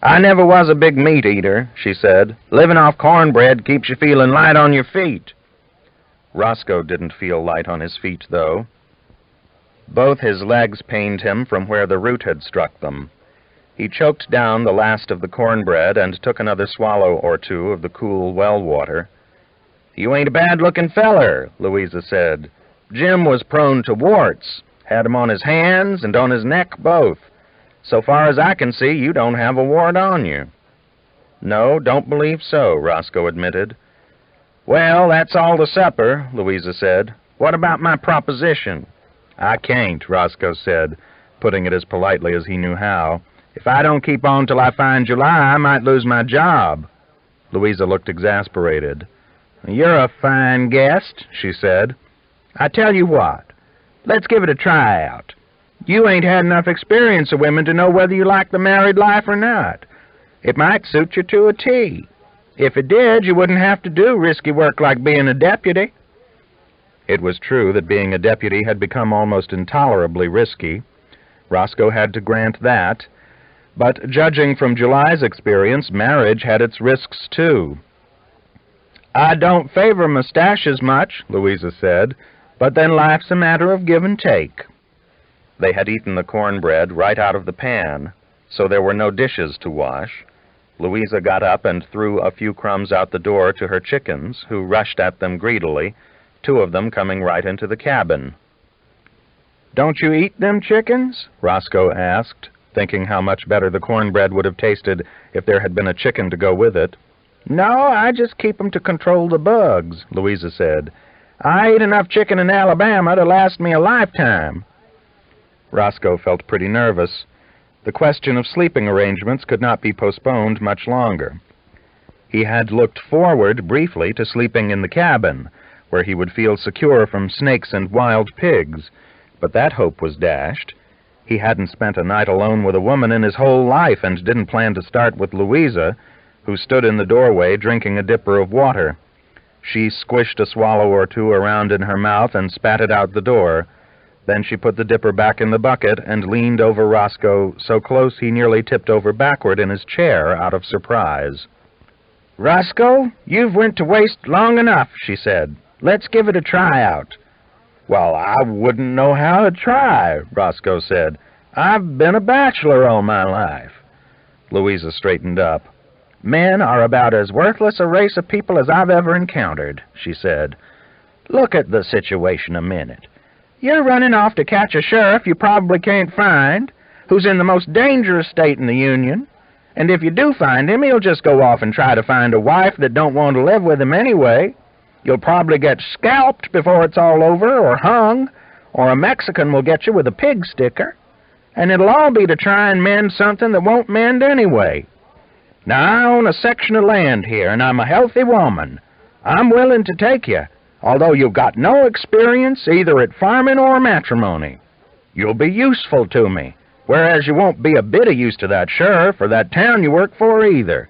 "I never was a big meat eater," she said. "Living off cornbread keeps you feeling light on your feet." Roscoe didn't feel light on his feet, though. Both his legs pained him from where the root had struck them. He choked down the last of the cornbread and took another swallow or two of the cool well water. "You ain't a bad-looking feller," Louisa said. "Jim was prone to warts. Had 'em on his hands and on his neck both. So far as I can see, you don't have a wart on you." "No, don't believe so," Roscoe admitted. "Well, that's all the supper," Louisa said. "What about my proposition?" "I can't," Roscoe said, putting it as politely as he knew how. "If I don't keep on till I find July, I might lose my job." Louisa looked exasperated. "You're a fine guest," she said. "I tell you what, let's give it a tryout. You ain't had enough experience of women to know whether you like the married life or not. It might suit you to a T. If it did, you wouldn't have to do risky work like being a deputy." It was true that being a deputy had become almost intolerably risky. Roscoe had to grant that. But judging from July's experience, marriage had its risks, too. "I don't favor mustaches much," Louisa said, "but then life's a matter of give and take." They had eaten the cornbread right out of the pan, so there were no dishes to wash. Louisa got up and threw a few crumbs out the door to her chickens, who rushed at them greedily, two of them coming right into the cabin. "Don't you eat them chickens?" Roscoe asked, thinking how much better the cornbread would have tasted if there had been a chicken to go with it. "No, I just keep 'em to control the bugs," Louisa said. "I ate enough chicken in Alabama to last me a lifetime." Roscoe felt pretty nervous. The question of sleeping arrangements could not be postponed much longer. He had looked forward briefly to sleeping in the cabin, where he would feel secure from snakes and wild pigs, but that hope was dashed. He hadn't spent a night alone with a woman in his whole life and didn't plan to start with Louisa, who stood in the doorway drinking a dipper of water. She squished a swallow or two around in her mouth and spat it out the door. Then she put the dipper back in the bucket and leaned over Roscoe so close he nearly tipped over backward in his chair out of surprise. "Roscoe, you've went to waste long enough," she said. "Let's give it a tryout." "Well, I wouldn't know how to try," Roscoe said. "I've been a bachelor all my life." Louisa straightened up. "Men are about as worthless a race of people as I've ever encountered," she said. "Look at the situation a minute. You're running off to catch a sheriff you probably can't find, who's in the most dangerous state in the Union, and if you do find him, he'll just go off and try to find a wife that don't want to live with him anyway. You'll probably get scalped before it's all over, or hung, or a Mexican will get you with a pig sticker, and it'll all be to try and mend something that won't mend anyway. Now, I own a section of land here, and I'm a healthy woman. I'm willing to take you, although you've got no experience either at farming or matrimony. You'll be useful to me, whereas you won't be a bit of use to that sheriff or that town you work for either.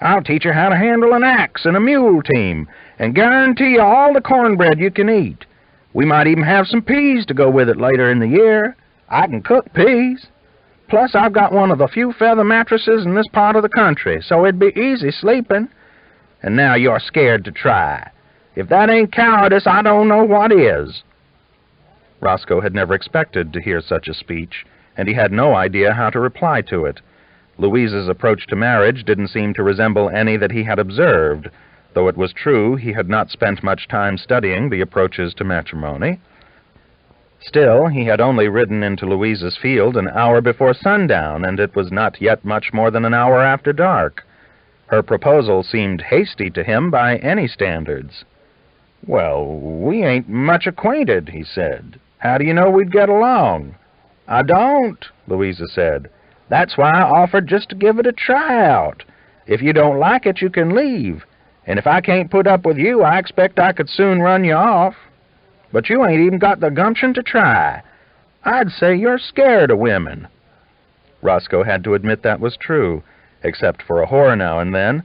I'll teach you how to handle an axe and a mule team, and guarantee you all the cornbread you can eat. We might even have some peas to go with it later in the year. I can cook peas. Plus, I've got one of the few feather mattresses in this part of the country, so it'd be easy sleeping. And now you're scared to try. If that ain't cowardice, I don't know what is." Roscoe had never expected to hear such a speech, and he had no idea how to reply to it. Louisa's approach to marriage didn't seem to resemble any that he had observed, though it was true he had not spent much time studying the approaches to matrimony. Still, he had only ridden into Louisa's field an hour before sundown, and it was not yet much more than an hour after dark. Her proposal seemed hasty to him by any standards. "Well, we ain't much acquainted," he said. "How do you know we'd get along?" "I don't," Louisa said. "That's why I offered just to give it a tryout. If you don't like it, you can leave. And if I can't put up with you, I expect I could soon run you off. But you ain't even got the gumption to try. I'd say you're scared of women." Roscoe had to admit that was true, except for a whore now and then,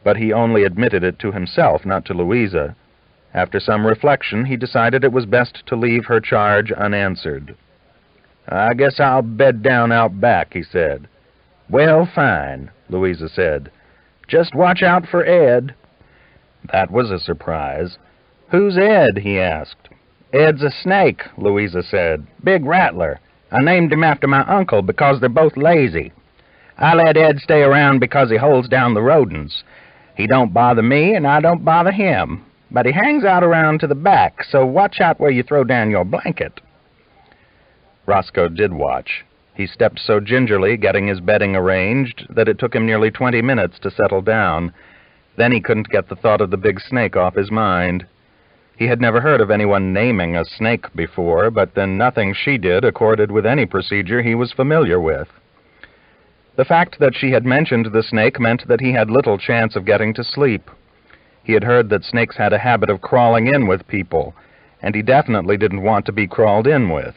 but he only admitted it to himself, not to Louisa. After some reflection, he decided it was best to leave her charge unanswered. "I guess I'll bed down out back," he said. "Well, fine," Louisa said. "Just watch out for Ed." That was a surprise. "Who's Ed?" he asked. "Ed's a snake," Louisa said. "Big rattler. I named him after my uncle because they're both lazy. I let Ed stay around because he holds down the rodents. He don't bother me, and I don't bother him. But he hangs out around to the back, so watch out where you throw down your blanket." Roscoe did watch. He stepped so gingerly, getting his bedding arranged, that it took him nearly 20 minutes to settle down. Then he couldn't get the thought of the big snake off his mind. He had never heard of anyone naming a snake before, but then nothing she did accorded with any procedure he was familiar with. The fact that she had mentioned the snake meant that he had little chance of getting to sleep. He had heard that snakes had a habit of crawling in with people, and he definitely didn't want to be crawled in with.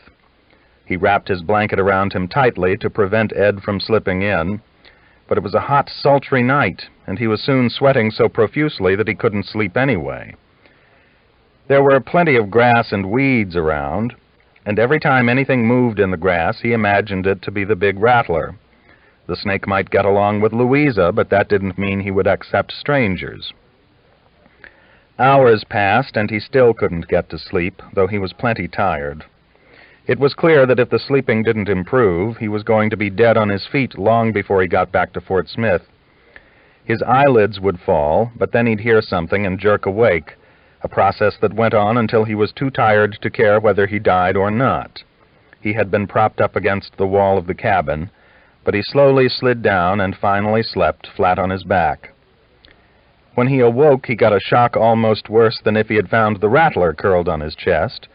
He wrapped his blanket around him tightly to prevent Ed from slipping in, but it was a hot, sultry night, and he was soon sweating so profusely that he couldn't sleep anyway. There were plenty of grass and weeds around, and every time anything moved in the grass, he imagined it to be the big rattler. The snake might get along with Louisa, but that didn't mean he would accept strangers. Hours passed, and he still couldn't get to sleep, though he was plenty tired. It was clear that if the sleeping didn't improve, he was going to be dead on his feet long before he got back to Fort Smith. His eyelids would fall, but then he'd hear something and jerk awake, a process that went on until he was too tired to care whether he died or not. He had been propped up against the wall of the cabin, but he slowly slid down and finally slept flat on his back. When he awoke, he got a shock almost worse than if he had found the rattler curled on his chest.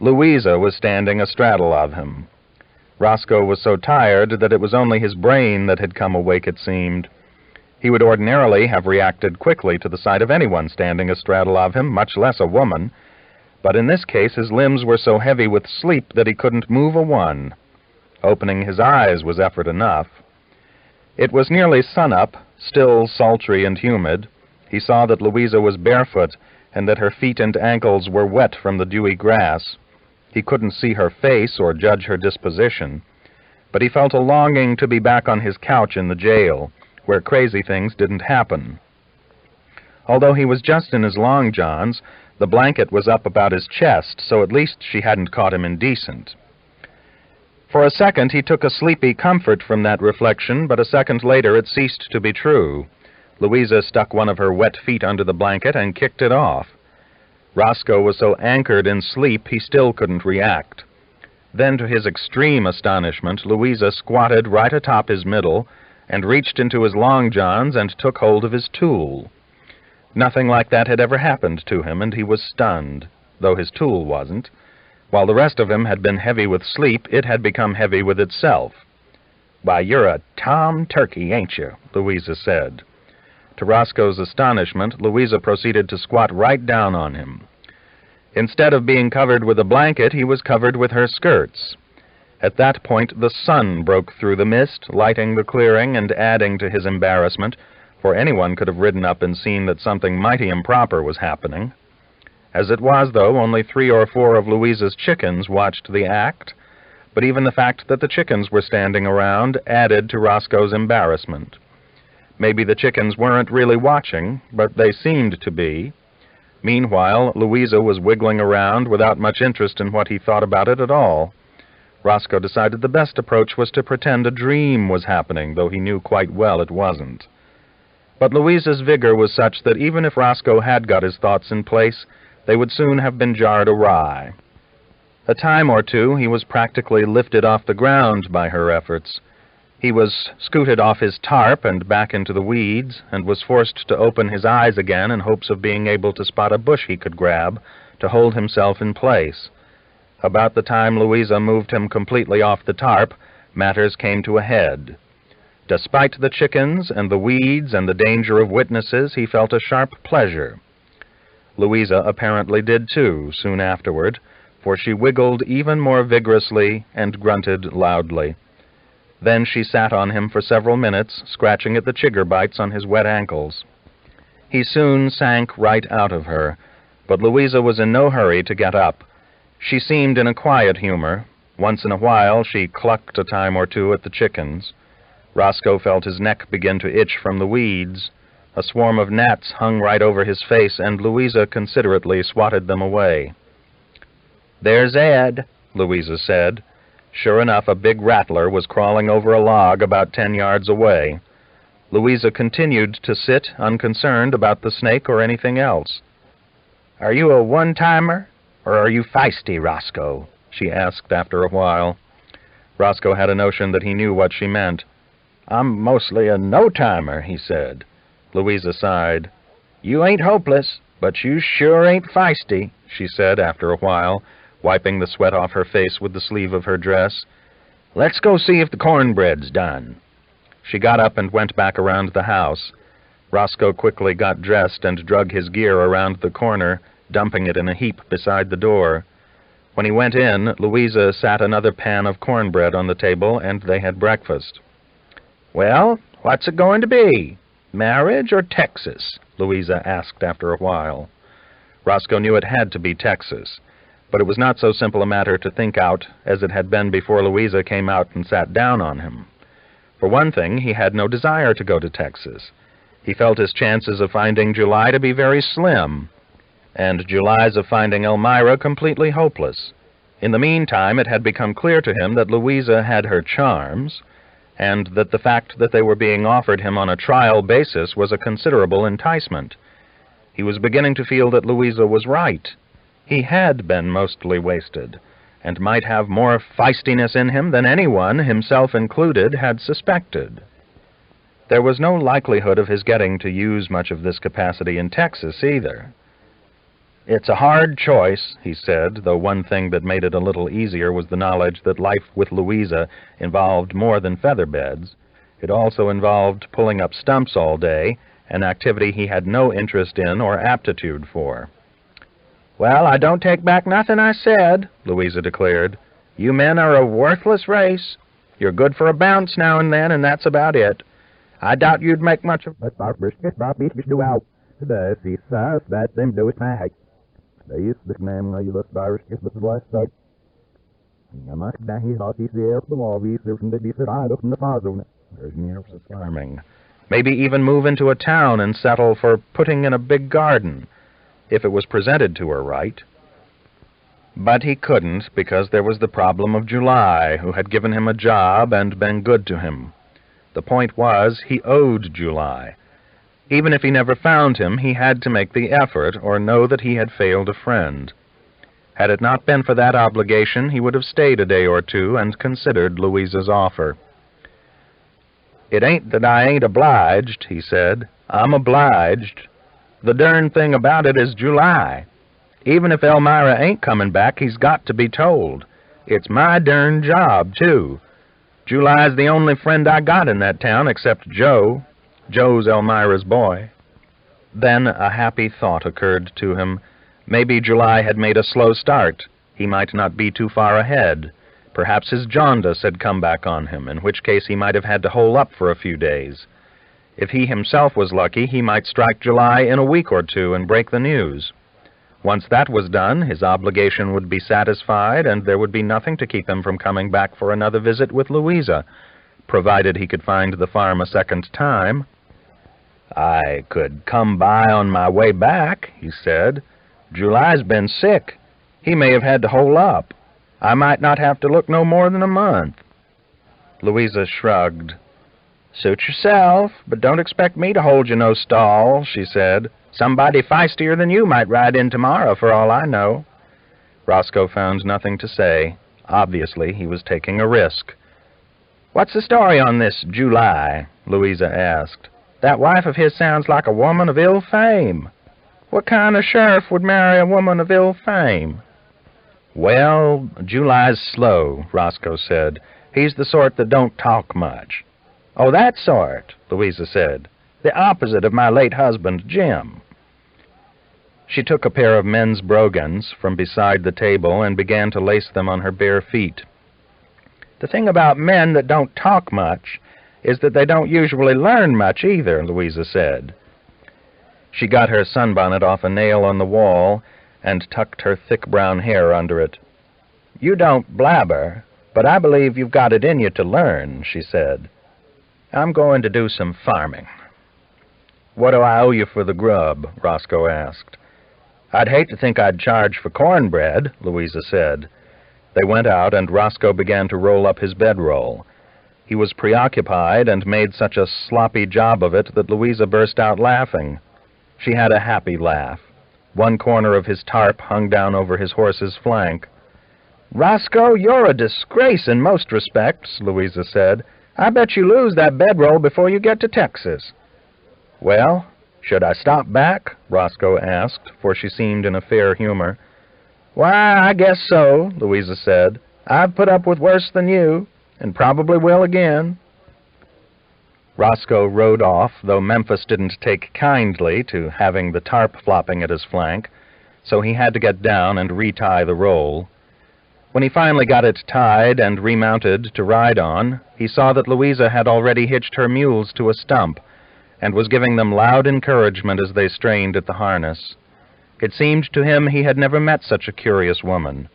Louisa was standing astraddle of him. Roscoe was so tired that it was only his brain that had come awake, it seemed. He would ordinarily have reacted quickly to the sight of anyone standing astraddle of him, much less a woman, but in this case his limbs were so heavy with sleep that he couldn't move a one. Opening his eyes was effort enough. It was nearly sunup, still sultry and humid. He saw that Louisa was barefoot, and that her feet and ankles were wet from the dewy grass. He couldn't see her face or judge her disposition, but he felt a longing to be back on his couch in the jail, where crazy things didn't happen. Although he was just in his long johns, the blanket was up about his chest, so at least she hadn't caught him indecent. For a second he took a sleepy comfort from that reflection, but a second later it ceased to be true. Louisa stuck one of her wet feet under the blanket and kicked it off. Roscoe was so anchored in sleep he still couldn't react. Then, to his extreme astonishment, Louisa squatted right atop his middle and reached into his long johns and took hold of his tool. Nothing like that had ever happened to him, and he was stunned, though his tool wasn't. While the rest of him had been heavy with sleep, it had become heavy with itself. "Why, you're a tom turkey, ain't you?" Louisa said. To Roscoe's astonishment, Louisa proceeded to squat right down on him. Instead of being covered with a blanket, he was covered with her skirts. At that point, the sun broke through the mist, lighting the clearing and adding to his embarrassment, for anyone could have ridden up and seen that something mighty improper was happening. As it was, though, only 3 or 4 of Louisa's chickens watched the act, but even the fact that the chickens were standing around added to Roscoe's embarrassment. Maybe the chickens weren't really watching, but they seemed to be. Meanwhile, Louisa was wiggling around without much interest in what he thought about it at all. Roscoe decided the best approach was to pretend a dream was happening, though he knew quite well it wasn't. But Louisa's vigor was such that even if Roscoe had got his thoughts in place, they would soon have been jarred awry. A time or two he was practically lifted off the ground by her efforts. He was scooted off his tarp and back into the weeds, and was forced to open his eyes again in hopes of being able to spot a bush he could grab to hold himself in place. About the time Louisa moved him completely off the tarp, matters came to a head. Despite the chickens and the weeds and the danger of witnesses, he felt a sharp pleasure. Louisa apparently did too, soon afterward, for she wiggled even more vigorously and grunted loudly. Then she sat on him for several minutes, scratching at the chigger bites on his wet ankles. He soon sank right out of her, but Louisa was in no hurry to get up. She seemed in a quiet humor. Once in a while she clucked a time or two at the chickens. Roscoe felt his neck begin to itch from the weeds. A swarm of gnats hung right over his face, and Louisa considerately swatted them away. "There's Ed," Louisa said. Sure enough, a big rattler was crawling over a log about 10 yards away. Louisa continued to sit, unconcerned about the snake or anything else. "Are you a one-timer, or are you feisty, Roscoe?" she asked after a while. Roscoe had a notion that he knew what she meant. "I'm mostly a no-timer," he said. Louisa sighed. "You ain't hopeless, but you sure ain't feisty," she said after a while, wiping the sweat off her face with the sleeve of her dress. "Let's go see if the cornbread's done." She got up and went back around the house. Roscoe quickly got dressed and drug his gear around the corner, dumping it in a heap beside the door. When he went in, Louisa sat another pan of cornbread on the table, and they had breakfast. "Well, what's it going to be? Marriage or Texas?" Louisa asked after a while. Roscoe knew it had to be Texas, but it was not so simple a matter to think out as it had been before Louisa came out and sat down on him. For one thing, he had no desire to go to Texas. He felt his chances of finding July to be very slim, and July's of finding Elmira completely hopeless. In the meantime, it had become clear to him that Louisa had her charms, and that the fact that they were being offered him on a trial basis was a considerable enticement. He was beginning to feel that Louisa was right. He had been mostly wasted, and might have more feistiness in him than anyone, himself included, had suspected. There was no likelihood of his getting to use much of this capacity in Texas, either. "It's a hard choice," he said, though one thing that made it a little easier was the knowledge that life with Louisa involved more than feather beds. It also involved pulling up stumps all day, an activity he had no interest in or aptitude for. "Well, I don't take back nothing I said," Louisa declared. "You men are a worthless race. You're good for a bounce now and then, and that's about it. I doubt you'd make much of Maybe even move into a town and settle for putting in a big garden, if it was presented to her right. But he couldn't, because there was the problem of July, who had given him a job and been good to him. The point was, he owed July. Even if he never found him, he had to make the effort, or know that he had failed a friend. Had it not been for that obligation, he would have stayed a day or two and considered Louisa's offer. "It ain't that I ain't obliged," he said. "I'm obliged. The darn thing about it is July. Even if Elmira ain't coming back, he's got to be told. It's my darn job, too. July's the only friend I got in that town except Joe. Joe's Elmira's boy." Then a happy thought occurred to him. Maybe July had made a slow start. He might not be too far ahead. Perhaps his jaundice had come back on him, in which case he might have had to hole up for a few days. If he himself was lucky, he might strike July in a week or two and break the news. Once that was done, his obligation would be satisfied, and there would be nothing to keep him from coming back for another visit with Louisa, provided he could find the farm a second time. "I could come by on my way back," he said. "July's been sick. He may have had to hole up. I might not have to look no more than a month." Louisa shrugged. "Suit yourself, but don't expect me to hold you no stall," she said. "Somebody feistier than you might ride in tomorrow, for all I know." Roscoe found nothing to say. Obviously, he was taking a risk. "What's the story on this July?" Louisa asked. "That wife of his sounds like a woman of ill fame. What kind of sheriff would marry a woman of ill fame?" "Well, July's slow," Roscoe said. "He's the sort that don't talk much." "Oh, that sort," Louisa said. "The opposite of my late husband, Jim." She took a pair of men's brogans from beside the table and began to lace them on her bare feet. "The thing about men that don't talk much is that they don't usually learn much either," Louisa said. She got her sunbonnet off a nail on the wall and tucked her thick brown hair under it. "You don't blabber, but I believe you've got it in you to learn," she said. I'm going to do some farming." "What do I owe you for the grub?" Roscoe asked. "I'd hate to think I'd charge for cornbread," Louisa said. They went out, and Roscoe began to roll up his bedroll. He was preoccupied and made such a sloppy job of it that Louisa burst out laughing. She had a happy laugh. One corner of his tarp hung down over his horse's flank. "Roscoe, you're a disgrace in most respects," Louisa said. "I bet you lose that bedroll before you get to Texas." "Well, should I stop back?" Roscoe asked, for she seemed in a fair humor. "Why, I guess so," Louisa said. "I've put up with worse than you, and probably will again." Roscoe rode off, though Memphis didn't take kindly to having the tarp flopping at his flank, so he had to get down and retie the roll. When he finally got it tied and remounted to ride on, he saw that Louisa had already hitched her mules to a stump, and was giving them loud encouragement as they strained at the harness. It seemed to him he had never met such a curious woman.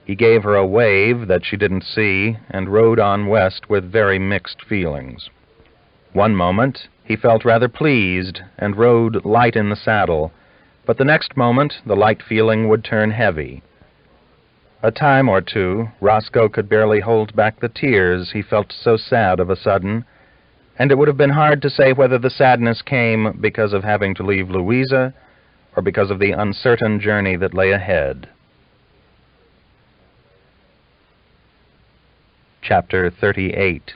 He gave her a wave that she didn't see, and rode on west with very mixed feelings. One moment he felt rather pleased, and rode light in the saddle, but the next moment the light feeling would turn heavy. A time or two Roscoe could barely hold back the tears, he felt so sad of a sudden, and it would have been hard to say whether the sadness came because of having to leave Louisa, or because of the uncertain journey that lay ahead. Chapter 38.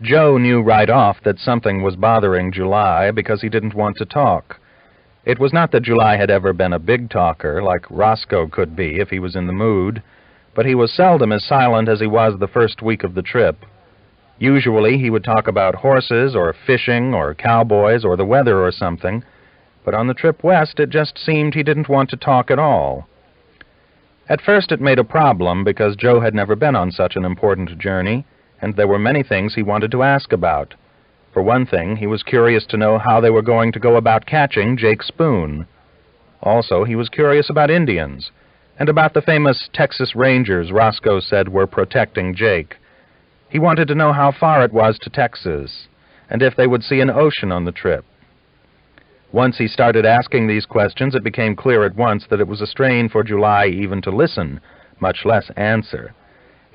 Joe knew right off that something was bothering July because he didn't want to talk. It was not that July had ever been a big talker, like Roscoe could be if he was in the mood, but he was seldom as silent as he was the first week of the trip. Usually he would talk about horses or fishing or cowboys or the weather or something, but on the trip west it just seemed he didn't want to talk at all. At first it made a problem because Joe had never been on such an important journey, and there were many things he wanted to ask about. For one thing, he was curious to know how they were going to go about catching Jake Spoon. Also, he was curious about Indians, and about the famous Texas Rangers Roscoe said were protecting Jake. He wanted to know how far it was to Texas, and if they would see an ocean on the trip. Once he started asking these questions, it became clear at once that it was a strain for July even to listen, much less answer.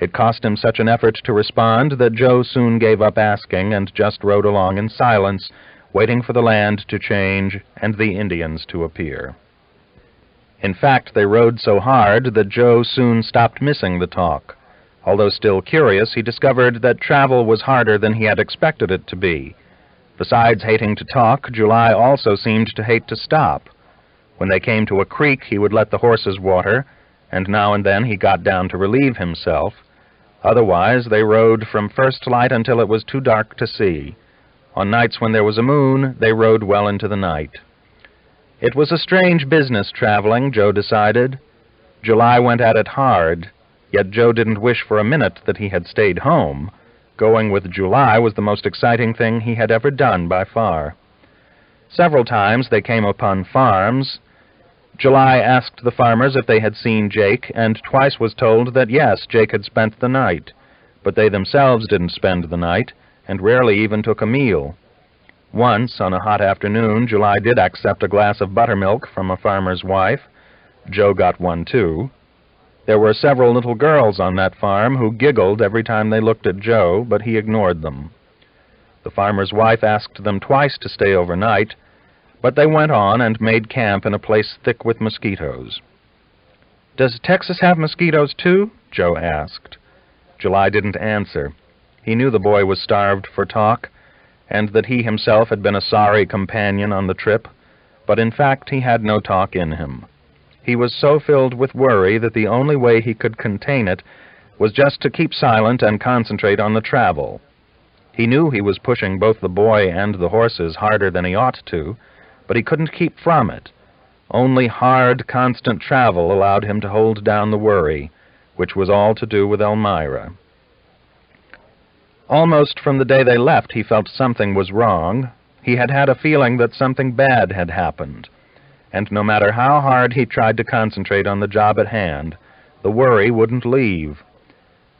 It cost him such an effort to respond that Joe soon gave up asking and just rode along in silence, waiting for the land to change and the Indians to appear. In fact, they rode so hard that Joe soon stopped missing the talk. Although still curious, he discovered that travel was harder than he had expected it to be. Besides hating to talk, July also seemed to hate to stop. When they came to a creek, he would let the horses water, and now and then he got down to relieve himself. Otherwise, they rode from first light until it was too dark to see. On nights when there was a moon, they rode well into the night. It was a strange business traveling, Joe decided. July went at it hard, yet Joe didn't wish for a minute that he had stayed home. Going with July was the most exciting thing he had ever done by far. Several times they came upon farms. July asked the farmers if they had seen Jake, and twice was told that yes, Jake had spent the night, but they themselves didn't spend the night, and rarely even took a meal. Once, on a hot afternoon, July did accept a glass of buttermilk from a farmer's wife. Joe got one, too. There were several little girls on that farm who giggled every time they looked at Joe, but he ignored them. The farmer's wife asked them twice to stay overnight, but they went on and made camp in a place thick with mosquitoes. "Does Texas have mosquitoes, too?" Joe asked. July didn't answer. He knew the boy was starved for talk, and that he himself had been a sorry companion on the trip, but in fact he had no talk in him. He was so filled with worry that the only way he could contain it was just to keep silent and concentrate on the travel. He knew he was pushing both the boy and the horses harder than he ought to, but he couldn't keep from it. Only hard, constant travel allowed him to hold down the worry, which was all to do with Elmira. Almost from the day they left, he felt something was wrong. He had had a feeling that something bad had happened, and no matter how hard he tried to concentrate on the job at hand, the worry wouldn't leave.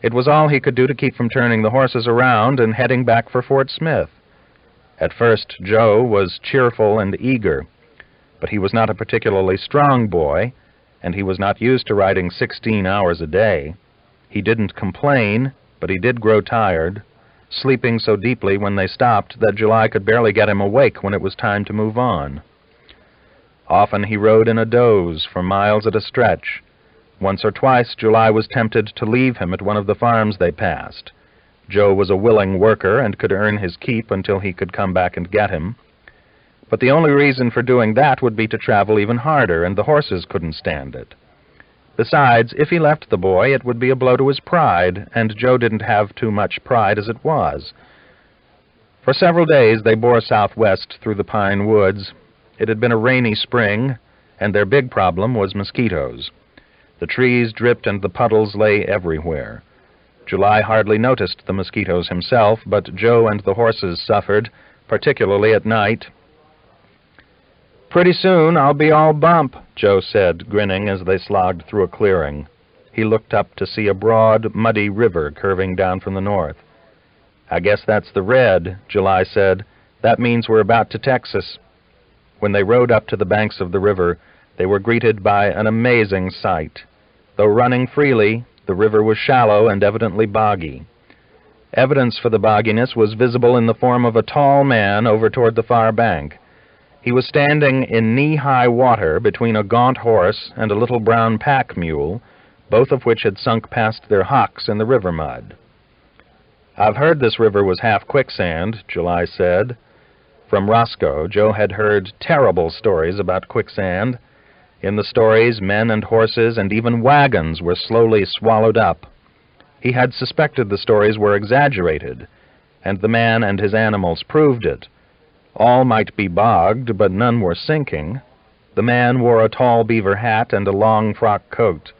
It was all he could do to keep from turning the horses around and heading back for Fort Smith. At first, Joe was cheerful and eager, but he was not a particularly strong boy, and he was not used to riding 16 hours a day. He didn't complain, but he did grow tired, sleeping so deeply when they stopped that July could barely get him awake when it was time to move on. Often he rode in a doze for miles at a stretch. Once or twice July was tempted to leave him at one of the farms they passed. Joe was a willing worker and could earn his keep until he could come back and get him. But the only reason for doing that would be to travel even harder, and the horses couldn't stand it. Besides, if he left the boy, it would be a blow to his pride, and Joe didn't have too much pride as it was. For several days they bore southwest through the pine woods. It had been a rainy spring, and their big problem was mosquitoes. The trees dripped and the puddles lay everywhere. July hardly noticed the mosquitoes himself, but Joe and the horses suffered, particularly at night. "Pretty soon I'll be all bump," Joe said, grinning as they slogged through a clearing. He looked up to see a broad, muddy river curving down from the north. "I guess that's the Red," July said. "That means we're about to Texas." When they rode up to the banks of the river, they were greeted by an amazing sight. Though running freely, the river was shallow and evidently boggy. Evidence for the bogginess was visible in the form of a tall man over toward the far bank. He was standing in knee-high water between a gaunt horse and a little brown pack mule, both of which had sunk past their hocks in the river mud. "I've heard this river was half quicksand," July said. From Rosco, Joe had heard terrible stories about quicksand. In the stories, men and horses and even wagons were slowly swallowed up. He had suspected the stories were exaggerated, and the man and his animals proved it. All might be bogged, but none were sinking. The man wore a tall beaver hat and a long frock coat.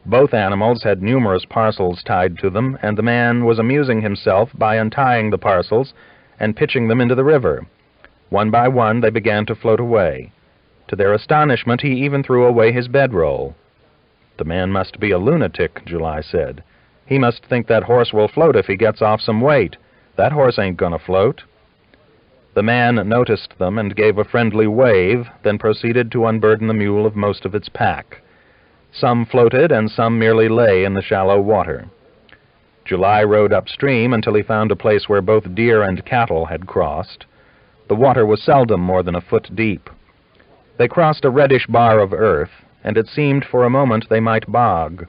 Both animals had numerous parcels tied to them, and the man was amusing himself by untying the parcels and pitching them into the river. One by one they began to float away. To their astonishment, he even threw away his bedroll. "The man must be a lunatic," July said. "He must think that horse will float if he gets off some weight. That horse ain't gonna float." The man noticed them and gave a friendly wave, then proceeded to unburden the mule of most of its pack. Some floated, and some merely lay in the shallow water. July rode upstream until he found a place where both deer and cattle had crossed. The water was seldom more than a foot deep. They crossed a reddish bar of earth, and it seemed for a moment they might bog.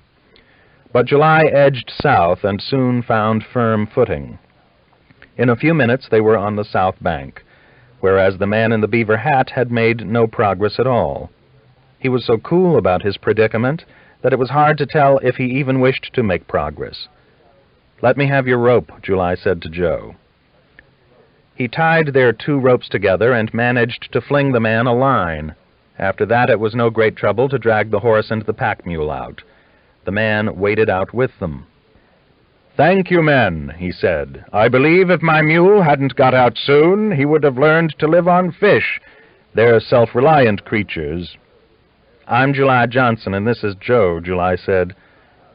But July edged south and soon found firm footing. In a few minutes they were on the south bank, whereas the man in the beaver hat had made no progress at all. He was so cool about his predicament that it was hard to tell if he even wished to make progress. "Let me have your rope," July said to Joe. He tied their 2 ropes together and managed to fling the man a line. After that it was no great trouble to drag the horse and the pack mule out. The man waded out with them. "Thank you, men," he said. "I believe if my mule hadn't got out soon, he would have learned to live on fish. They're self-reliant creatures." "I'm July Johnson, and this is Joe," July said.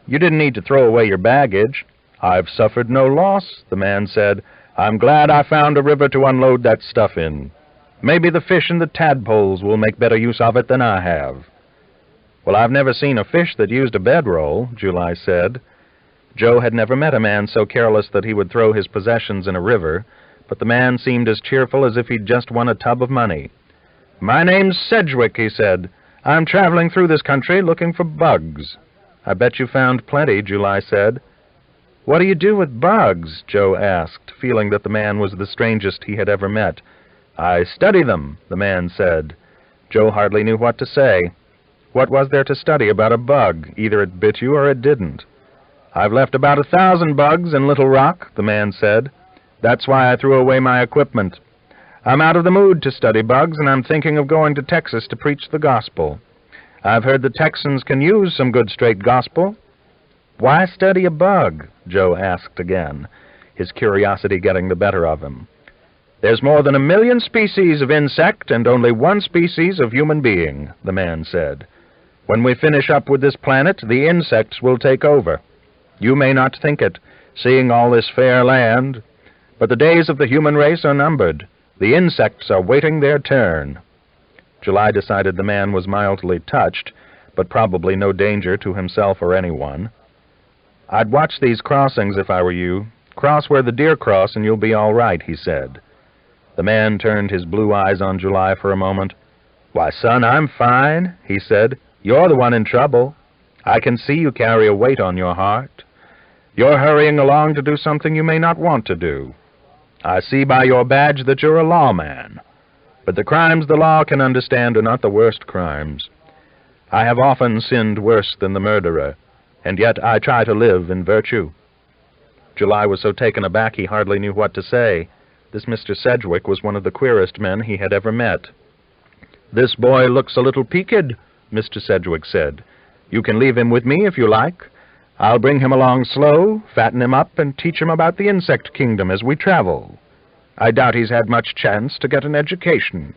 "You didn't need to throw away your baggage." "I've suffered no loss," the man said. "I'm glad I found a river to unload that stuff in. Maybe the fish and the tadpoles will make better use of it than I have." "Well, I've never seen a fish that used a bedroll," July said. Joe had never met a man so careless that he would throw his possessions in a river, but the man seemed as cheerful as if he'd just won a tub of money. "My name's Sedgwick," he said. "I'm traveling through this country looking for bugs." "I bet you found plenty," July said. "What do you do with bugs?" Joe asked, feeling that the man was the strangest he had ever met. "I study them," the man said. Joe hardly knew what to say. What was there to study about a bug? Either it bit you or it didn't. "I've left about 1,000 bugs in Little Rock," the man said. "That's why I threw away my equipment. I'm out of the mood to study bugs, and I'm thinking of going to Texas to preach the gospel. I've heard the Texans can use some good straight gospel." "Why study a bug?" Joe asked again, his curiosity getting the better of him. "There's more than 1 million species of insect and only 1 species of human being," the man said. "When we finish up with this planet, the insects will take over." You may not think it, seeing all this fair land, but the days of the human race are numbered. The insects are waiting their turn." July decided the man was mildly touched, but probably no danger to himself or anyone. "I'd watch these crossings if I were you. Cross where the deer cross and you'll be all right," he said. The man turned his blue eyes on July for a moment. "Why, son, I'm fine," he said. "You're the one in trouble. I can see you carry a weight on your heart. You're hurrying along to do something you may not want to do. I see by your badge that you're a lawman. But the crimes the law can understand are not the worst crimes. I have often sinned worse than the murderer, and yet I try to live in virtue." July was so taken aback he hardly knew what to say. This Mr. Sedgwick was one of the queerest men he had ever met. "This boy looks a little peaked," Mr. Sedgwick said. "You can leave him with me if you like. I'll bring him along slow, fatten him up, and teach him about the insect kingdom as we travel. I doubt he's had much chance to get an education."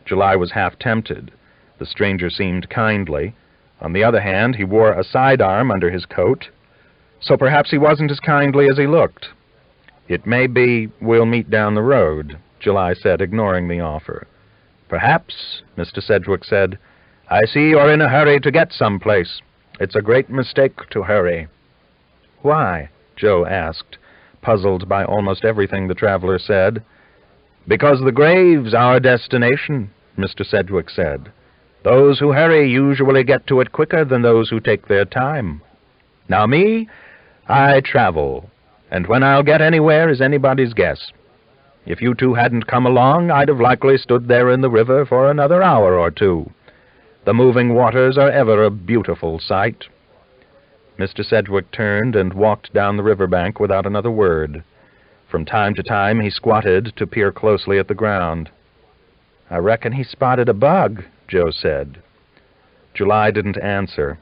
July was half tempted. The stranger seemed kindly. On the other hand, he wore a sidearm under his coat, so perhaps he wasn't as kindly as he looked. "It may be we'll meet down the road," July said, ignoring the offer. "Perhaps," Mr. Sedgwick said. "I see you're in a hurry to get someplace. It's a great mistake to hurry." "Why?" Joe asked, puzzled by almost everything the traveler said. "Because the grave's our destination," Mr. Sedgwick said. "Those who hurry usually get to it quicker than those who take their time. Now me, I travel, and when I'll get anywhere is anybody's guess. If you two hadn't come along, I'd have likely stood there in the river for another hour or two. The moving waters are ever a beautiful sight." Mr. Sedgwick turned and walked down the riverbank without another word. From time to time he squatted to peer closely at the ground. "I reckon he spotted a bug," Joe said. July didn't answer.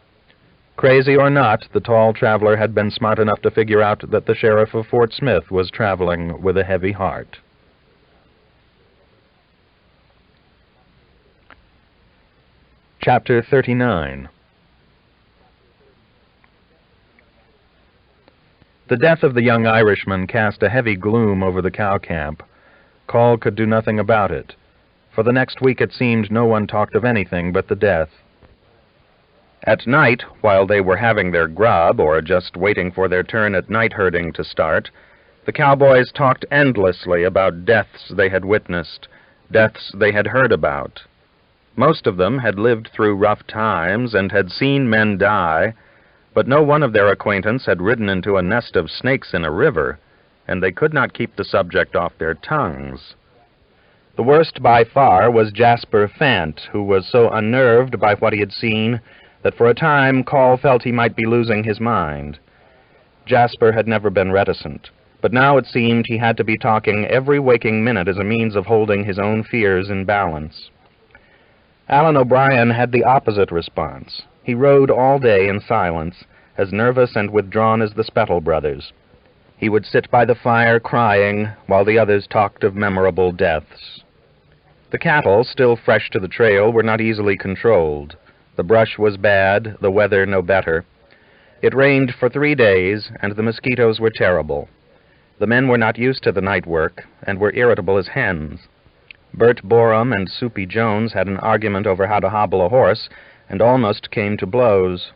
Crazy or not, the tall traveler had been smart enough to figure out that the sheriff of Fort Smith was traveling with a heavy heart. Chapter 39. The death of the young Irishman cast a heavy gloom over the cow camp. Call could do nothing about it. For the next week it seemed no one talked of anything but the death. At night, while they were having their grub or just waiting for their turn at night herding to start, the cowboys talked endlessly about deaths they had witnessed, deaths they had heard about. Most of them had lived through rough times and had seen men die, but no one of their acquaintance had ridden into a nest of snakes in a river, and they could not keep the subject off their tongues. The worst by far was Jasper Fant, who was so unnerved by what he had seen that for a time Call felt he might be losing his mind. Jasper had never been reticent, but now it seemed he had to be talking every waking minute as a means of holding his own fears in balance. Alan O'Brien had the opposite response. He rode all day in silence, as nervous and withdrawn as the Spettle brothers. He would sit by the fire crying, while the others talked of memorable deaths. The cattle, still fresh to the trail, were not easily controlled. The brush was bad, the weather no better. It rained for 3 days, and the mosquitoes were terrible. The men were not used to the night work, and were irritable as hens. Bert Borum and Soupy Jones had an argument over how to hobble a horse, and almost came to blows.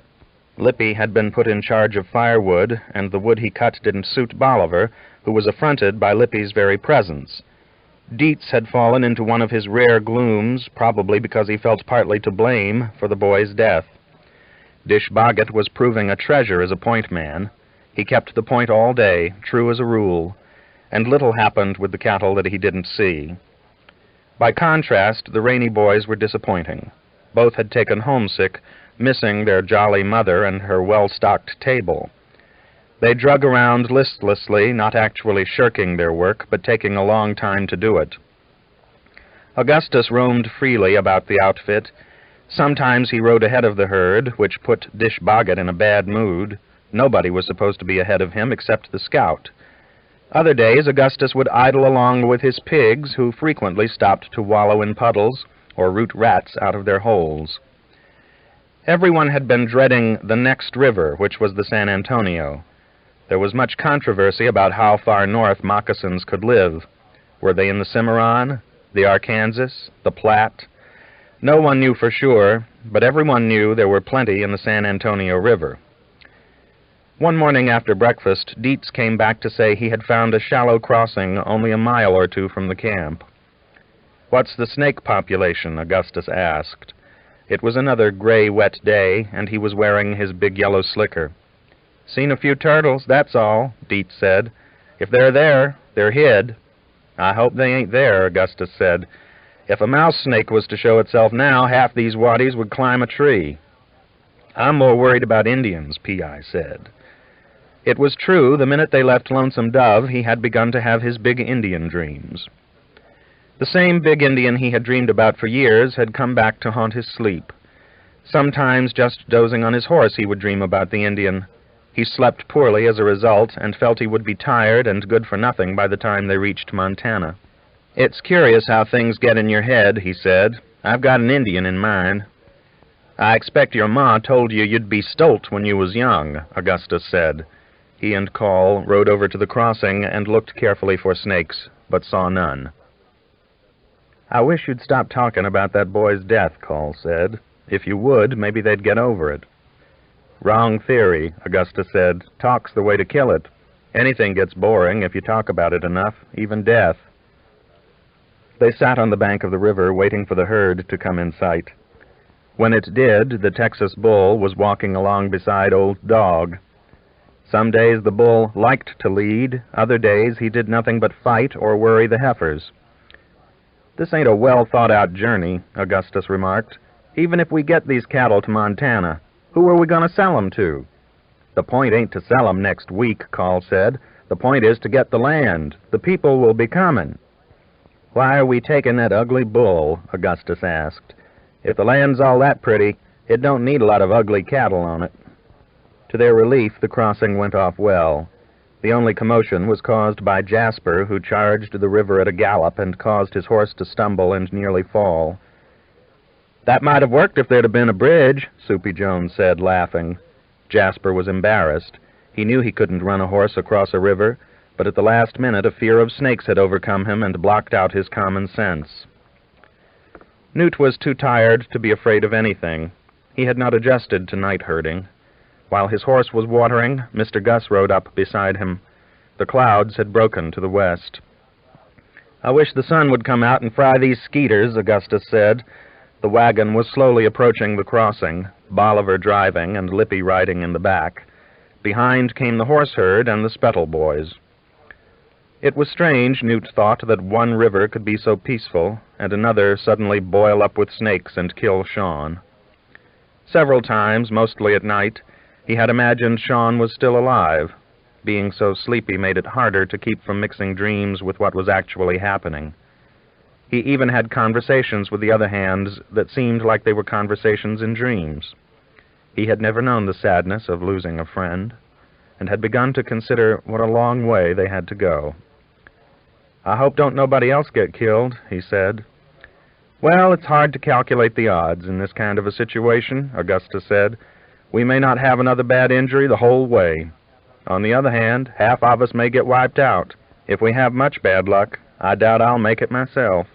Lippy had been put in charge of firewood, and the wood he cut didn't suit Bolivar, who was affronted by Lippy's very presence. Dietz had fallen into one of his rare glooms, probably because he felt partly to blame for the boy's death. Dish Boggett was proving a treasure as a point man. He kept the point all day, true as a rule, and little happened with the cattle that he didn't see. By contrast, the Rainey boys were disappointing. Both had taken homesick, missing their jolly mother and her well-stocked table. They drug around listlessly, not actually shirking their work, but taking a long time to do it. Augustus roamed freely about the outfit. Sometimes he rode ahead of the herd, which put Dish Boggett in a bad mood. Nobody was supposed to be ahead of him except the scout. Other days, Augustus would idle along with his pigs, who frequently stopped to wallow in puddles or root rats out of their holes. Everyone had been dreading the next river, which was the San Antonio. There was much controversy about how far north moccasins could live. Were they in the Cimarron, the Arkansas, the Platte? No one knew for sure, but everyone knew there were plenty in the San Antonio River. One morning after breakfast, Dietz came back to say he had found a shallow crossing only a mile or two from the camp. "What's the snake population?" Augustus asked. It was another gray, wet day, and he was wearing his big yellow slicker. "Seen a few turtles, that's all," Dietz said. "If they're there, they're hid." "I hope they ain't there," Augustus said. "If a mouse snake was to show itself now, half these waddies would climb a tree." "I'm more worried about Indians," P.I. said. It was true, the minute they left Lonesome Dove, he had begun to have his big Indian dreams. The same big Indian he had dreamed about for years had come back to haunt his sleep. Sometimes, just dozing on his horse, he would dream about the Indian. He slept poorly as a result, and felt he would be tired and good for nothing by the time they reached Montana. "It's curious how things get in your head," he said. "I've got an Indian in mind." "I expect your ma told you you'd be stolt when you was young," Augustus said. He and Call rode over to the crossing and looked carefully for snakes, but saw none. "I wish you'd stop talking about that boy's death," Call said. "If you would, maybe they'd get over it." "Wrong theory," Augustus said. "Talk's the way to kill it. Anything gets boring if you talk about it enough, even death." They sat on the bank of the river waiting for the herd to come in sight. When it did, the Texas bull was walking along beside Old Dog. Some days the bull liked to lead, other days he did nothing but fight or worry the heifers. "This ain't a well-thought-out journey," Augustus remarked. "Even if we get these cattle to Montana, who are we going to sell 'em to?" "The point ain't to sell 'em next week," Call said. "The point is to get the land. The people will be coming." "Why are we taking that ugly bull?" Augustus asked. "If the land's all that pretty, it don't need a lot of ugly cattle on it." To their relief, the crossing went off well. The only commotion was caused by Jasper, who charged the river at a gallop and caused his horse to stumble and nearly fall. "That might have worked if there'd have been a bridge," Soupy Jones said, laughing. Jasper was embarrassed. He knew he couldn't run a horse across a river, but at the last minute a fear of snakes had overcome him and blocked out his common sense. Newt was too tired to be afraid of anything. He had not adjusted to night herding. While his horse was watering, Mr. Gus rode up beside him. The clouds had broken to the west. "I wish the sun would come out and fry these skeeters," Augustus said. The wagon was slowly approaching the crossing, Bolivar driving and Lippy riding in the back. Behind came the horse herd and the Spettle boys. It was strange, Newt thought, that one river could be so peaceful, and another suddenly boil up with snakes and kill Sean. Several times, mostly at night, he had imagined Sean was still alive. Being so sleepy made it harder to keep from mixing dreams with what was actually happening. He even had conversations with the other hands that seemed like they were conversations in dreams. He had never known the sadness of losing a friend, and had begun to consider what a long way they had to go. "I hope don't nobody else get killed," he said. "Well, it's hard to calculate the odds in this kind of a situation," Augustus said. "We may not have another bad injury the whole way. On the other hand, half of us may get wiped out. If we have much bad luck, I doubt I'll make it myself."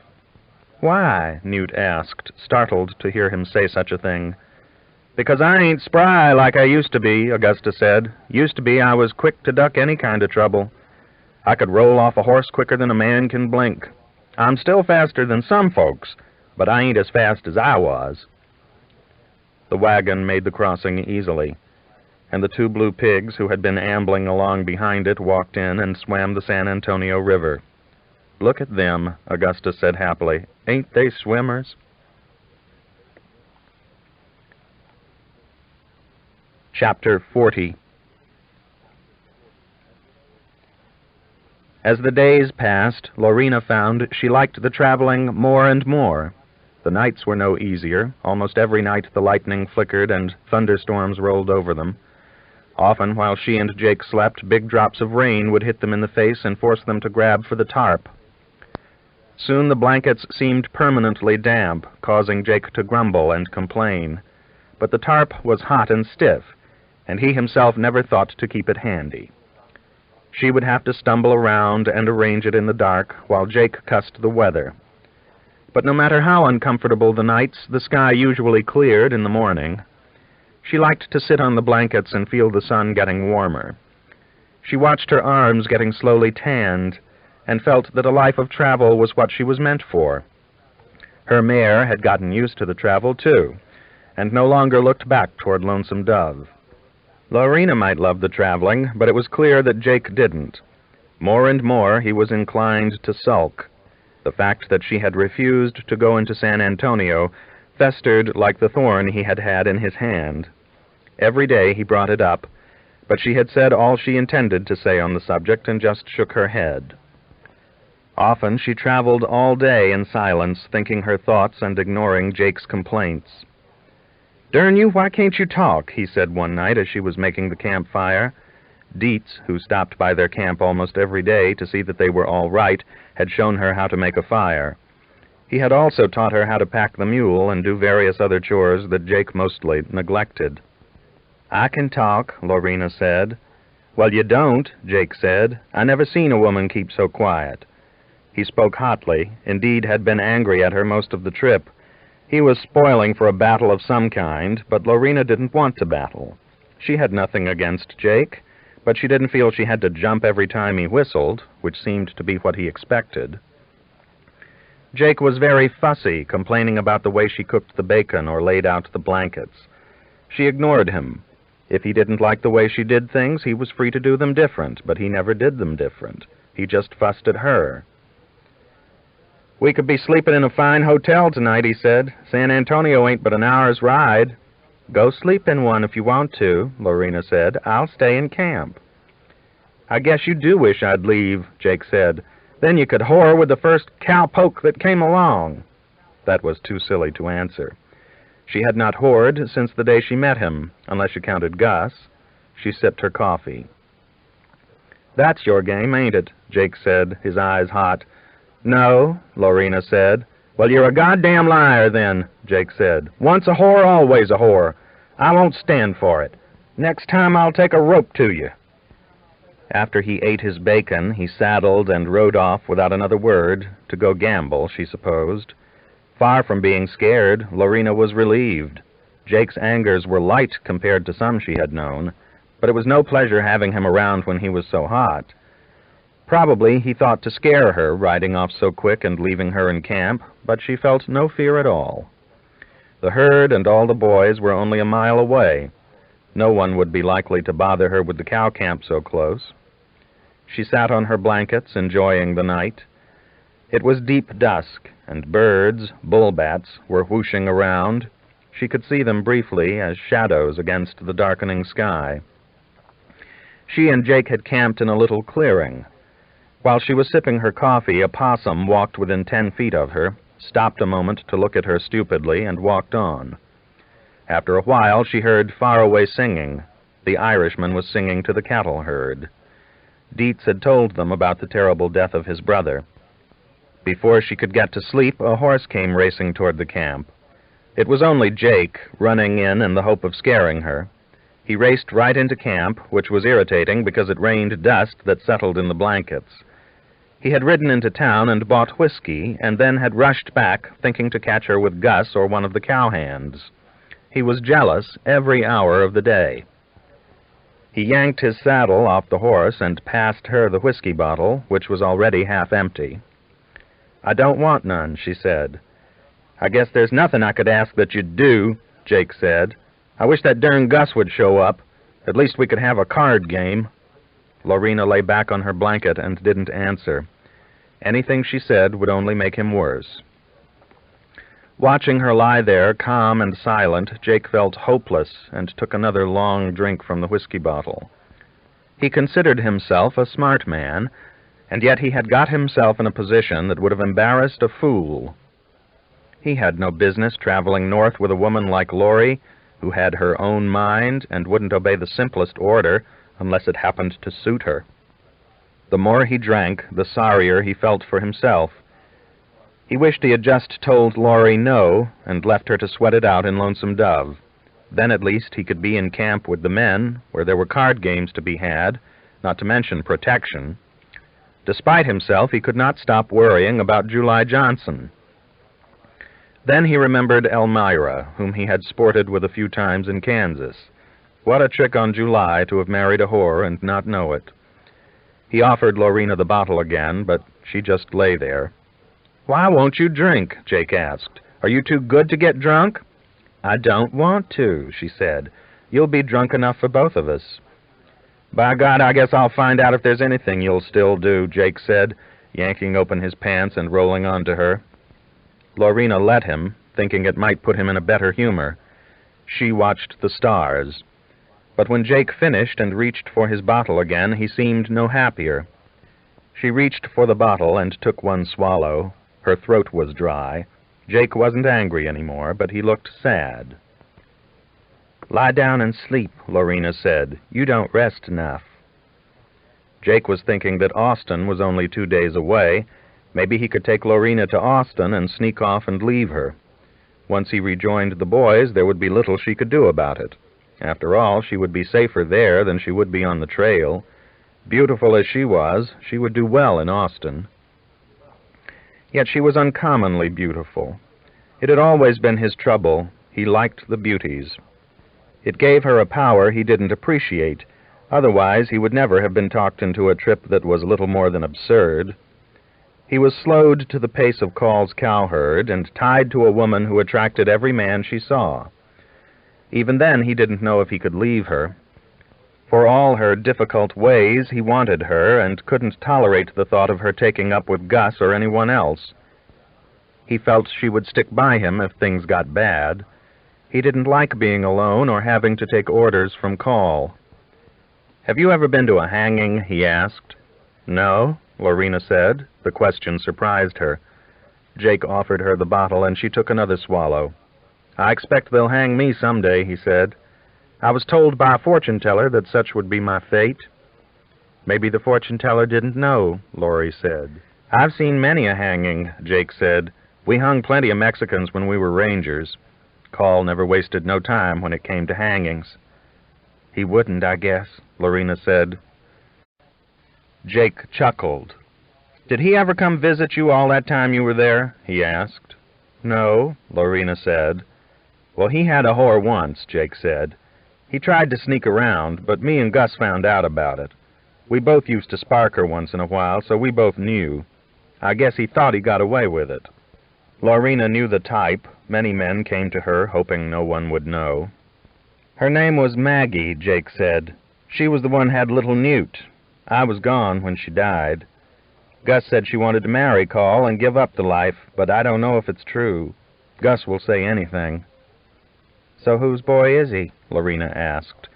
"Why?" Newt asked, startled to hear him say such a thing. "Because I ain't spry like I used to be," Augustus said. "Used to be I was quick to duck any kind of trouble. I could roll off a horse quicker than a man can blink. I'm still faster than some folks, but I ain't as fast as I was." The wagon made the crossing easily, and the two blue pigs who had been ambling along behind it walked in and swam the San Antonio River. "Look at them," Augustus said happily. "Ain't they swimmers?" Chapter 40. As the days passed, Loreena found she liked the traveling more and more. The nights were no easier. Almost every night the lightning flickered and thunderstorms rolled over them. Often, while she and Jake slept, big drops of rain would hit them in the face and force them to grab for the tarp. Soon the blankets seemed permanently damp, causing Jake to grumble and complain. but the tarp was hot and stiff, and he himself never thought to keep it handy. She would have to stumble around and arrange it in the dark while Jake cussed the weather. But no matter how uncomfortable the nights, the sky usually cleared in the morning. She liked to sit on the blankets and feel the sun getting warmer. She watched her arms getting slowly tanned and felt that a life of travel was what she was meant for. Her mare had gotten used to the travel, too, and no longer looked back toward Lonesome Dove. Loreena might love the traveling, but it was clear that Jake didn't. More and more he was inclined to sulk. The fact that she had refused to go into San Antonio festered like the thorn he had had in his hand. Every day he brought it up, but she had said all she intended to say on the subject and just shook her head. Often she traveled all day in silence, thinking her thoughts and ignoring Jake's complaints. "Darn you, why can't you talk?" he said one night as she was making the campfire. Dietz, who stopped by their camp almost every day to see that they were all right, had shown her how to make a fire. He had also taught her how to pack the mule and do various other chores that Jake mostly neglected. "I can talk," Loreena said. "Well, you don't," Jake said. "I never seen a woman keep so quiet." He spoke hotly, indeed had been angry at her most of the trip. He was spoiling for a battle of some kind, but Loreena didn't want to battle. She had nothing against Jake, but she didn't feel she had to jump every time he whistled, which seemed to be what he expected. Jake was very fussy, complaining about the way she cooked the bacon or laid out the blankets. She ignored him. If he didn't like the way she did things, he was free to do them different, but he never did them different. He just fussed at her. "We could be sleeping in a fine hotel tonight," he said. "San Antonio ain't but an hour's ride." "Go sleep in one if you want to," Loreena said. "I'll stay in camp." "I guess you do wish I'd leave," Jake said. "Then you could whore with the first cowpoke that came along." That was too silly to answer. She had not whored since the day she met him, unless you counted Gus. She sipped her coffee. "That's your game, ain't it?" Jake said, his eyes hot. "No," Loreena said. "Well, you're a goddamn liar, then," Jake said. "Once a whore, always a whore. I won't stand for it. Next time I'll take a rope to you." After he ate his bacon, he saddled and rode off without another word, to go gamble, she supposed. Far from being scared, Loreena was relieved. Jake's angers were light compared to some she had known, but it was no pleasure having him around when he was so hot. Probably he thought to scare her, riding off so quick and leaving her in camp, but she felt no fear at all. The herd and all the boys were only a mile away. No one would be likely to bother her with the cow camp so close. She sat on her blankets, enjoying the night. It was deep dusk, and birds, bullbats, were whooshing around. She could see them briefly as shadows against the darkening sky. She and Jake had camped in a little clearing. While she was sipping her coffee, a possum walked within 10 feet of her, stopped a moment to look at her stupidly, and walked on. After a while, she heard far-away singing. The Irishman was singing to the cattle herd. Dietz had told them about the terrible death of his brother. Before she could get to sleep, a horse came racing toward the camp. It was only Jake, running in the hope of scaring her. He raced right into camp, which was irritating because it rained dust that settled in the blankets. He had ridden into town and bought whiskey, and then had rushed back, thinking to catch her with Gus or one of the cowhands. He was jealous every hour of the day. He yanked his saddle off the horse and passed her the whiskey bottle, which was already half empty. "I don't want none," she said. "I guess there's nothing I could ask that you'd do," Jake said. "I wish that darn Gus would show up. At least we could have a card game." Loreena lay back on her blanket and didn't answer. Anything she said would only make him worse. Watching her lie there, calm and silent, Jake felt hopeless and took another long drink from the whiskey bottle. He considered himself a smart man, and yet he had got himself in a position that would have embarrassed a fool. He had no business traveling north with a woman like Laurie, who had her own mind and wouldn't obey the simplest order unless it happened to suit her. The more he drank, the sorrier he felt for himself. He wished he had just told Laurie no and left her to sweat it out in Lonesome Dove. Then at least he could be in camp with the men, where there were card games to be had, not to mention protection. Despite himself, he could not stop worrying about July Johnson. Then he remembered Elmira, whom he had sported with a few times in Kansas. What a trick on July to have married a whore and not know it. He offered Loreena the bottle again, but she just lay there. "Why won't you drink?" Jake asked. "Are you too good to get drunk?" "I don't want to," she said. "You'll be drunk enough for both of us." "By God, I guess I'll find out if there's anything you'll still do," Jake said, yanking open his pants and rolling onto her. Loreena let him, thinking it might put him in a better humor. She watched the stars. But when Jake finished and reached for his bottle again, he seemed no happier. She reached for the bottle and took one swallow. Her throat was dry. Jake wasn't angry anymore, but he looked sad. "Lie down and sleep," Loreena said. "You don't rest enough." Jake was thinking that Austin was only 2 days away. Maybe he could take Loreena to Austin and sneak off and leave her. Once he rejoined the boys, there would be little she could do about it. After all, she would be safer there than she would be on the trail. Beautiful as she was, she would do well in Austin. Yet she was uncommonly beautiful. It had always been his trouble. He liked the beauties. It gave her a power he didn't appreciate. Otherwise, he would never have been talked into a trip that was little more than absurd. He was slowed to the pace of Call's cowherd and tied to a woman who attracted every man she saw. Even then, he didn't know if he could leave her. For all her difficult ways, he wanted her and couldn't tolerate the thought of her taking up with Gus or anyone else. He felt she would stick by him if things got bad. He didn't like being alone or having to take orders from Call. "Have you ever been to a hanging?" he asked. "No," Loreena said. The question surprised her. Jake offered her the bottle, and she took another swallow. "I expect they'll hang me someday," he said. "I was told by a fortune-teller that such would be my fate." "Maybe the fortune-teller didn't know," Laurie said. "I've seen many a hanging," Jake said. "We hung plenty of Mexicans when we were rangers." Call never wasted no time when it came to hangings. "He wouldn't, I guess," Loreena said. Jake chuckled. "Did he ever come visit you all that time you were there?" he asked. "No," Loreena said. "Well, he had a whore once," Jake said. "He tried to sneak around, but me and Gus found out about it. We both used to spark her once in a while, so we both knew. I guess he thought he got away with it." Loreena knew the type. Many men came to her, hoping no one would know. "Her name was Maggie," Jake said. "She was the one had little Newt. I was gone when she died. Gus said she wanted to marry Call and give up the life, but I don't know if it's true. Gus will say anything." "So whose boy is he?" Loreena asked.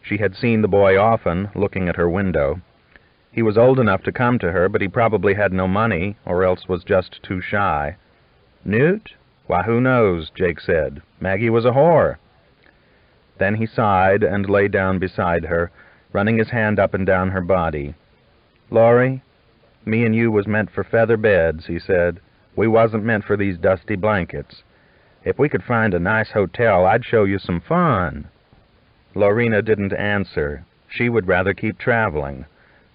She had seen the boy often, looking at her window. He was old enough to come to her, but he probably had no money, or else was just too shy. "Newt? Why, who knows?" Jake said. "Maggie was a whore." Then he sighed and lay down beside her, running his hand up and down her body. "Laurie, me and you was meant for feather beds," he said. "We wasn't meant for these dusty blankets. If we could find a nice hotel, I'd show you some fun." Loreena didn't answer. She would rather keep traveling.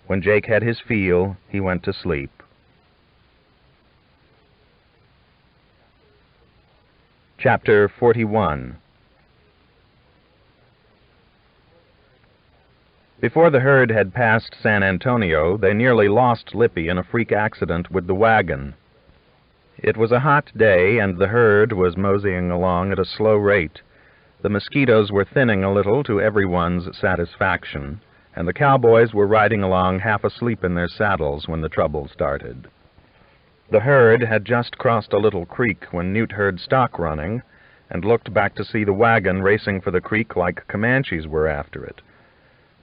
When Jake had his feel, he went to sleep. Chapter 41. Before the herd had passed San Antonio, they nearly lost Lippy in a freak accident with the wagon. It was a hot day, and the herd was moseying along at a slow rate. The mosquitoes were thinning a little to everyone's satisfaction, and the cowboys were riding along half asleep in their saddles when the trouble started. The herd had just crossed a little creek when Newt heard stock running, and looked back to see the wagon racing for the creek like Comanches were after it.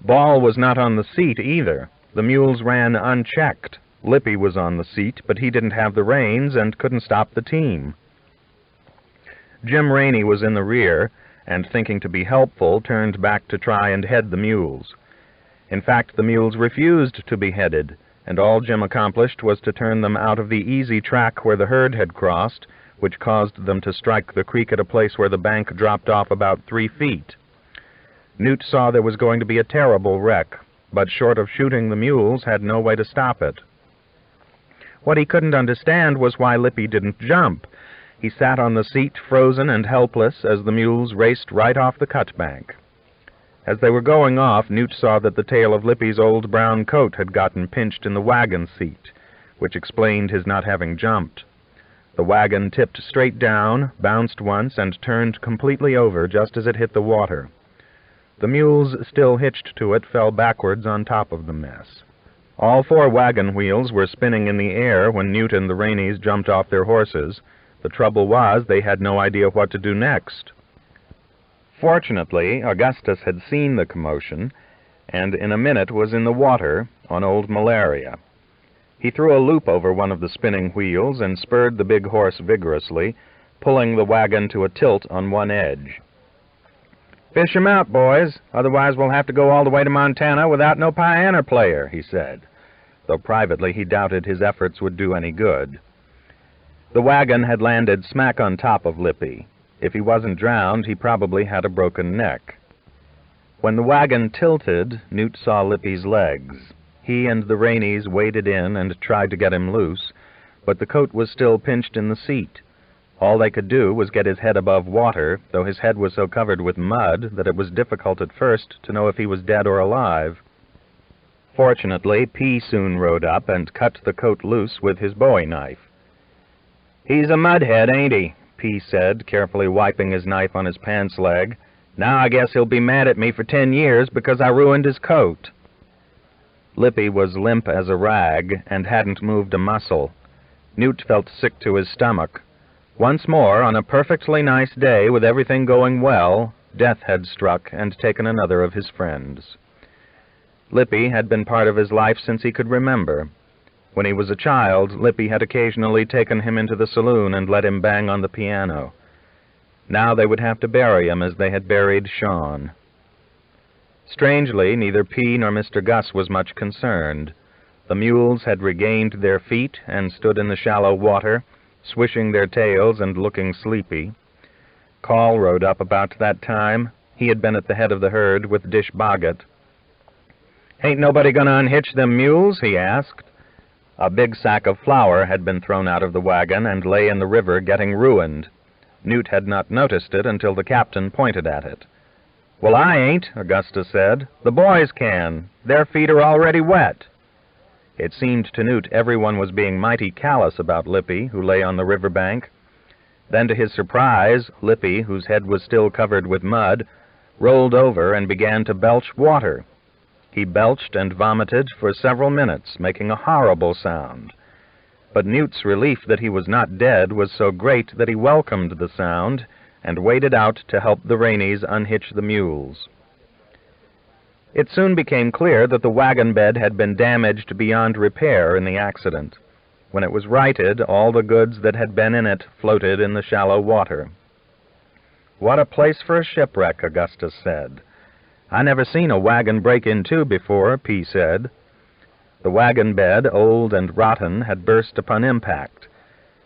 Ball was not on the seat either. The mules ran unchecked. Lippy was on the seat, but he didn't have the reins and couldn't stop the team. Jim Rainey was in the rear, and thinking to be helpful, turned back to try and head the mules. In fact, the mules refused to be headed, and all Jim accomplished was to turn them out of the easy track where the herd had crossed, which caused them to strike the creek at a place where the bank dropped off about 3 feet. Newt saw there was going to be a terrible wreck, but short of shooting the mules, had no way to stop it. What he couldn't understand was why Lippy didn't jump. He sat on the seat, frozen and helpless, as the mules raced right off the cut bank. As they were going off, Newt saw that the tail of Lippy's old brown coat had gotten pinched in the wagon seat, which explained his not having jumped. The wagon tipped straight down, bounced once, and turned completely over just as it hit the water. The mules, still hitched to it, fell backwards on top of the mess. All 4 wagon wheels were spinning in the air when Newt and the Raineys jumped off their horses. The trouble was they had no idea what to do next. Fortunately, Augustus had seen the commotion, and in a minute was in the water on old Malaria. He threw a loop over one of the spinning wheels and spurred the big horse vigorously, pulling the wagon to a tilt on one edge. "Fish 'em out, boys, otherwise we'll have to go all the way to Montana without no piano player," he said, though privately he doubted his efforts would do any good. The wagon had landed smack on top of Lippy. If he wasn't drowned, he probably had a broken neck. When the wagon tilted, Newt saw Lippy's legs. He and the Raineys waded in and tried to get him loose, but the coat was still pinched in the seat. All they could do was get his head above water, though his head was so covered with mud that it was difficult at first to know if he was dead or alive. Fortunately, P soon rode up and cut the coat loose with his bowie knife. "He's a mudhead, ain't he?" P said, carefully wiping his knife on his pants leg. "Now I guess he'll be mad at me for 10 years because I ruined his coat." Lippy was limp as a rag and hadn't moved a muscle. Newt felt sick to his stomach. Once more, on a perfectly nice day with everything going well, death had struck and taken another of his friends. Lippy had been part of his life since he could remember. When he was a child, Lippy had occasionally taken him into the saloon and let him bang on the piano. Now they would have to bury him as they had buried Sean. Strangely, neither P nor Mr. Gus was much concerned. The mules had regained their feet and stood in the shallow water, swishing their tails and looking sleepy. Call rode up about that time. He had been at the head of the herd with Dish Boggett. "Ain't nobody going to unhitch them mules?" he asked. A big sack of flour had been thrown out of the wagon and lay in the river getting ruined. Newt had not noticed it until the captain pointed at it. "Well, I ain't," Augustus said. "The boys can. Their feet are already wet." It seemed to Newt everyone was being mighty callous about Lippy, who lay on the river bank. Then, to his surprise, Lippy, whose head was still covered with mud, rolled over and began to belch water. He belched and vomited for several minutes, making a horrible sound. But Newt's relief that he was not dead was so great that he welcomed the sound and waded out to help the Raineys unhitch the mules. It soon became clear that the wagon bed had been damaged beyond repair in the accident. When it was righted, all the goods that had been in it floated in the shallow water. "What a place for a shipwreck," Augustus said. "I never seen a wagon break in two before," P said. The wagon bed, old and rotten, had burst upon impact.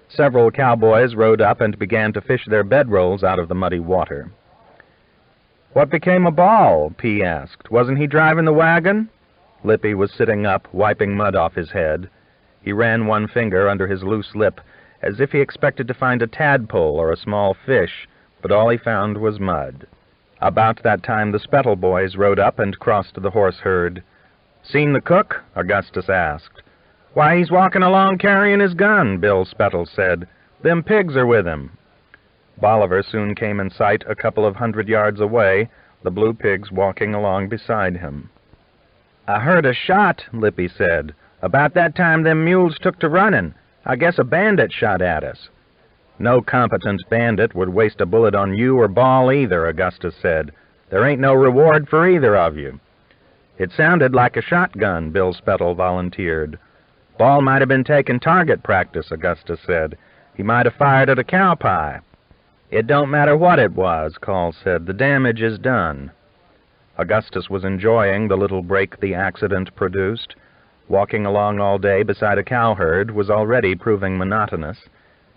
Several cowboys rode up and began to fish their bedrolls out of the muddy water. "What became of Ball?" P asked. "Wasn't he driving the wagon?" Lippy was sitting up, wiping mud off his head. He ran one finger under his loose lip, as if he expected to find a tadpole or a small fish, but all he found was mud. About that time the Spettle boys rode up and crossed the horse herd. "Seen the cook?" Augustus asked. "Why, he's walking along carrying his gun," Bill Spettle said. "Them pigs are with him." Bolivar soon came in sight a couple of 100 yards away, the blue pigs walking along beside him. "I heard a shot," Lippy said. "About that time them mules took to running. I guess a bandit shot at us." "No competent bandit would waste a bullet on you or Ball either," Augustus said. "There ain't no reward for either of you." "It sounded like a shotgun," Bill Spettle volunteered. "Ball might have been taking target practice," Augustus said. "He might have fired at a cow pie." "It don't matter what it was," Call said. "The damage is done." Augustus was enjoying the little break the accident produced. Walking along all day beside a cow herd was already proving monotonous.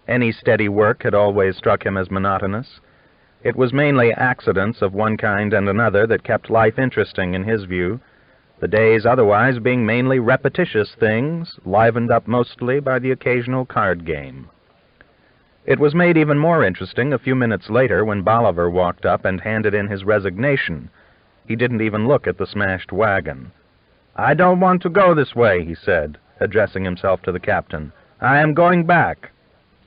Any steady work had always struck him as monotonous. It was mainly accidents of one kind and another that kept life interesting in his view, the days otherwise being mainly repetitious things, livened up mostly by the occasional card game. It was made even more interesting a few minutes later when Bolivar walked up and handed in his resignation. He didn't even look at the smashed wagon. "I don't want to go this way," he said, addressing himself to the captain. "I am going back."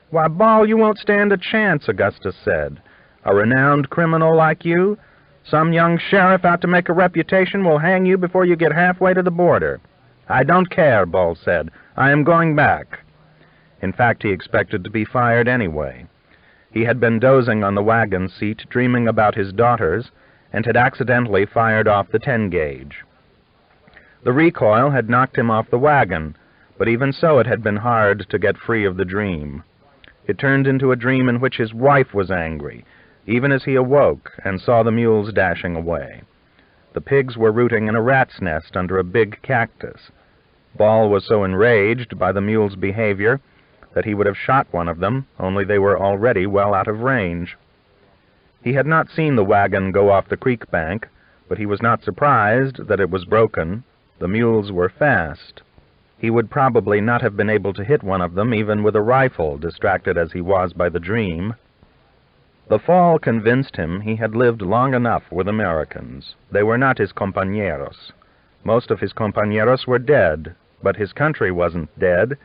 "Why, Ball, you won't stand a chance," Augustus said. "A renowned criminal like you? Some young sheriff out to make a reputation will hang you before you get halfway to the border." "I don't care," Ball said. "I am going back." In fact, he expected to be fired anyway. He had been dozing on the wagon seat, dreaming about his daughters, and had accidentally fired off the 10-gauge. The recoil had knocked him off the wagon, but even so it had been hard to get free of the dream. It turned into a dream in which his wife was angry, even as he awoke and saw the mules dashing away. The pigs were rooting in a rat's nest under a big cactus. Ball was so enraged by the mules' behavior that he would have shot one of them, only they were already well out of range. He had not seen the wagon go off the creek bank, but he was not surprised that it was broken. The mules were fast. He would probably not have been able to hit one of them even with a rifle, distracted as he was by the dream. The fall convinced him he had lived long enough with Americans. They were not his compañeros. Most of his compañeros were dead, but his country wasn't dead,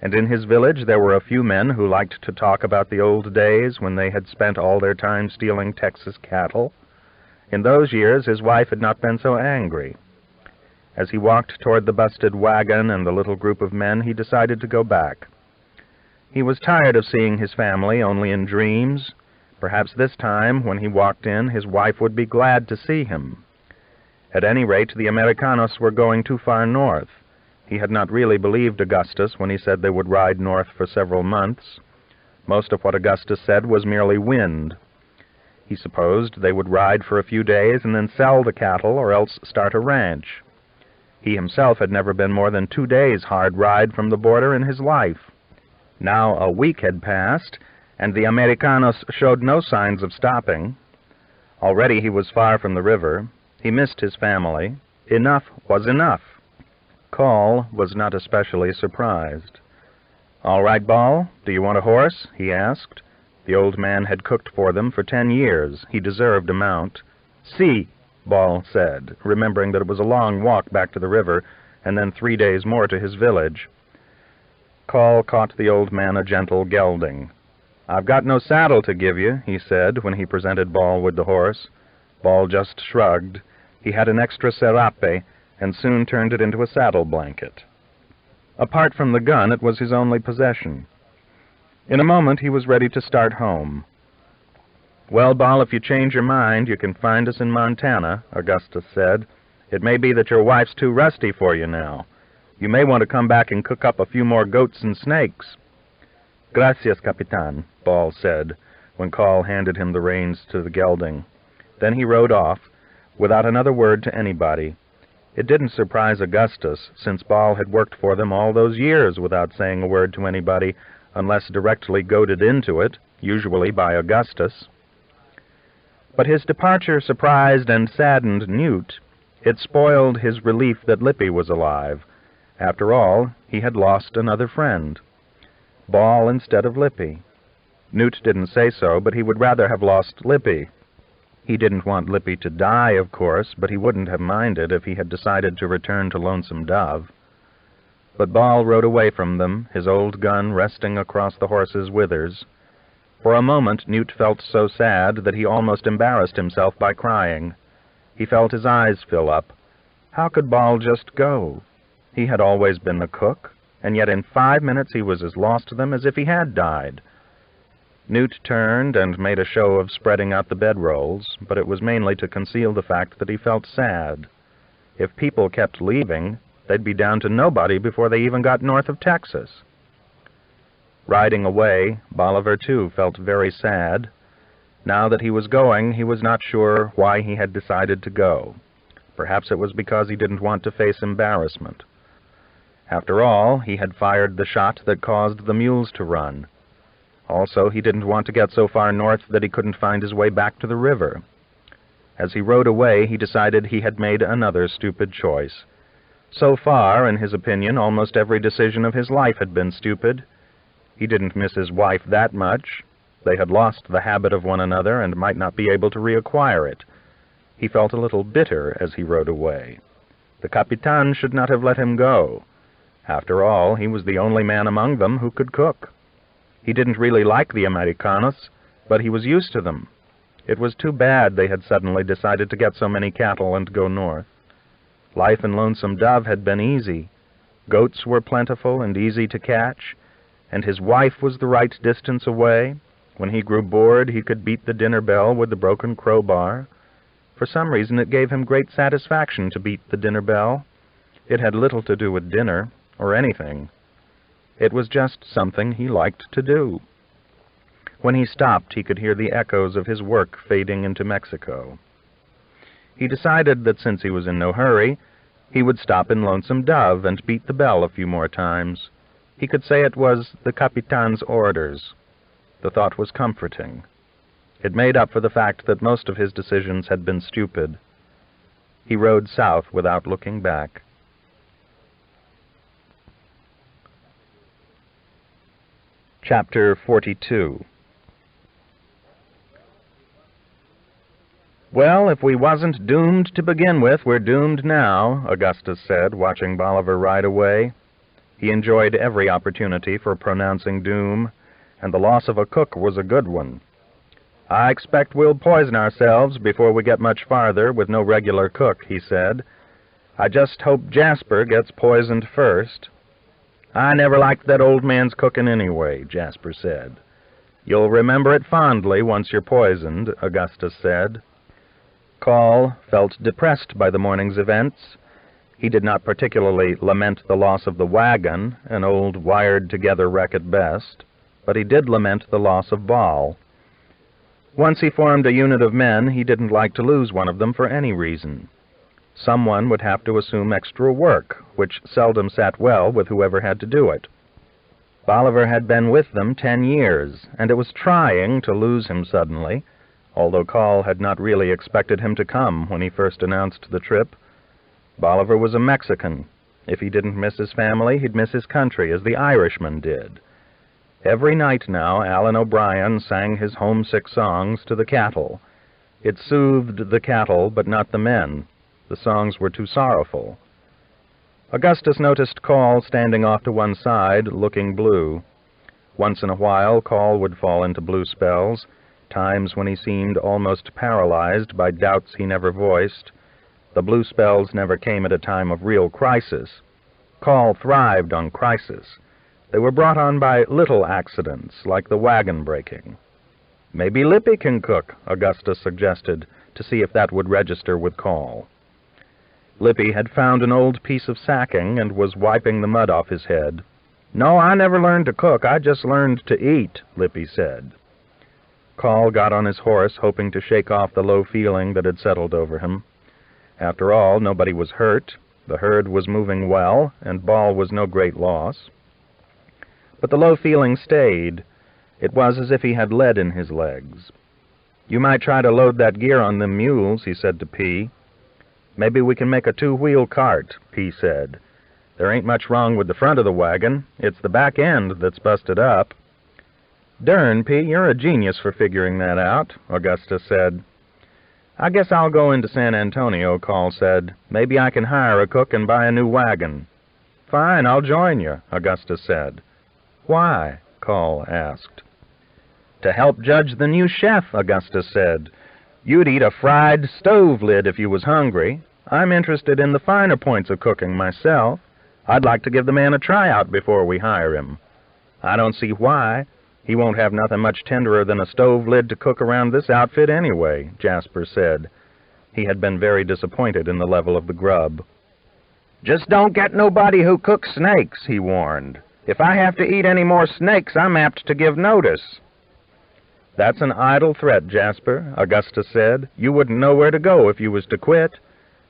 and in his village there were a few men who liked to talk about the old days when they had spent all their time stealing Texas cattle. In those years his wife had not been so angry. As he walked toward the busted wagon and the little group of men, he decided to go back. He was tired of seeing his family only in dreams. Perhaps this time, when he walked in, his wife would be glad to see him. At any rate, the Americanos were going too far north. He had not really believed Augustus when he said they would ride north for several months. Most of what Augustus said was merely wind. He supposed they would ride for a few days and then sell the cattle or else start a ranch. He himself had never been more than 2 days' hard ride from the border in his life. Now a week had passed, and the Americanos showed no signs of stopping. Already he was far from the river. He missed his family. Enough was enough. Call was not especially surprised. "All right, Ball, do you want a horse?" he asked. The old man had cooked for them for 10 years. He deserved a mount. "Si," Ball said, remembering that it was a long walk back to the river, and then 3 days more to his village. Call caught the old man a gentle gelding. "I've got no saddle to give you," he said when he presented Ball with the horse. Ball just shrugged. He had an extra serape, and soon turned it into a saddle blanket. Apart from the gun, it was his only possession. In a moment he was ready to start home. "Well, Ball, if you change your mind, you can find us in Montana," Augustus said. "It may be that your wife's too rusty for you now. You may want to come back and cook up a few more goats and snakes." "Gracias, Capitan," Ball said, when Call handed him the reins to the gelding. Then he rode off, without another word to anybody. It didn't surprise Augustus, since Ball had worked for them all those years without saying a word to anybody, unless directly goaded into it, usually by Augustus. But his departure surprised and saddened Newt. It spoiled his relief that Lippy was alive. After all, he had lost another friend. Ball instead of Lippy. Newt didn't say so, but he would rather have lost Lippy. He didn't want Lippy to die, of course, but he wouldn't have minded if he had decided to return to Lonesome Dove. But Ball rode away from them, his old gun resting across the horse's withers. For a moment Newt felt so sad that he almost embarrassed himself by crying. He felt his eyes fill up. How could Ball just go? He had always been the cook, and yet in 5 minutes he was as lost to them as if he had died. Newt turned and made a show of spreading out the bedrolls, but it was mainly to conceal the fact that he felt sad. If people kept leaving, they'd be down to nobody before they even got north of Texas. Riding away, Bolivar, too, felt very sad. Now that he was going, he was not sure why he had decided to go. Perhaps it was because he didn't want to face embarrassment. After all, he had fired the shot that caused the mules to run. Also, he didn't want to get so far north that he couldn't find his way back to the river. As he rode away, he decided he had made another stupid choice. So far, in his opinion, almost every decision of his life had been stupid. He didn't miss his wife that much. They had lost the habit of one another and might not be able to reacquire it. He felt a little bitter as he rode away. The Capitan should not have let him go. After all, he was the only man among them who could cook. He didn't really like the Americanos, but he was used to them. It was too bad they had suddenly decided to get so many cattle and go north. Life in Lonesome Dove had been easy. Goats were plentiful and easy to catch, and his wife was the right distance away. When he grew bored, he could beat the dinner bell with the broken crowbar. For some reason, it gave him great satisfaction to beat the dinner bell. It had little to do with dinner, or anything. It was just something he liked to do. When he stopped, he could hear the echoes of his work fading into Mexico. He decided that since he was in no hurry, he would stop in Lonesome Dove and beat the bell a few more times. He could say it was the Capitan's orders. The thought was comforting. It made up for the fact that most of his decisions had been stupid. He rode south without looking back. Chapter 42. "Well, if we wasn't doomed to begin with, we're doomed now," Augustus said, watching Bolivar ride away. He enjoyed every opportunity for pronouncing doom, and the loss of a cook was a good one. "I expect we'll poison ourselves before we get much farther with no regular cook," he said. "I just hope Jasper gets poisoned first." "I never liked that old man's cooking anyway," Jasper said. "You'll remember it fondly once you're poisoned," Augustus said. Call felt depressed by the morning's events. He did not particularly lament the loss of the wagon, an old wired-together wreck at best, but he did lament the loss of Bol. Once he formed a unit of men, he didn't like to lose one of them for any reason. Someone would have to assume extra work, which seldom sat well with whoever had to do it. Bolivar had been with them 10 years, and it was trying to lose him suddenly, although Call had not really expected him to come when he first announced the trip. Bolivar was a Mexican. If he didn't miss his family, he'd miss his country, as the Irishman did. Every night now, Alan O'Brien sang his homesick songs to the cattle. It soothed the cattle, but not the men. The songs were too sorrowful. Augustus noticed Call standing off to one side, looking blue. Once in a while, Call would fall into blue spells, times when he seemed almost paralyzed by doubts he never voiced. The blue spells never came at a time of real crisis. Call thrived on crisis. They were brought on by little accidents, like the wagon breaking. "Maybe Lippy can cook," Augustus suggested, to see if that would register with Call. Lippy had found an old piece of sacking and was wiping the mud off his head. "No, I never learned to cook. I just learned to eat," Lippy said. Call got on his horse, hoping to shake off the low feeling that had settled over him. After all, nobody was hurt. The herd was moving well, and Bol was no great loss. But the low feeling stayed. It was as if he had lead in his legs. "You might try to load that gear on them mules," he said to P. "Maybe we can make a 2-wheel cart," P said. "There ain't much wrong with the front of the wagon. It's the back end that's busted up." "Dern, P, you're a genius for figuring that out," Augustus said. "I guess I'll go into San Antonio," Call said. "Maybe I can hire a cook and buy a new wagon." "Fine, I'll join you," Augustus said. "Why?" Call asked. "To help judge the new chef," Augustus said. "You'd eat a fried stove lid if you was hungry. I'm interested in the finer points of cooking myself. I'd like to give the man a tryout before we hire him." "I don't see why. He won't have nothing much tenderer than a stove lid to cook around this outfit anyway," Jasper said. He had been very disappointed in the level of the grub. "Just don't get nobody who cooks snakes," he warned. "If I have to eat any more snakes, I'm apt to give notice." "That's an idle threat, Jasper," Augustus said. "You wouldn't know where to go if you was to quit.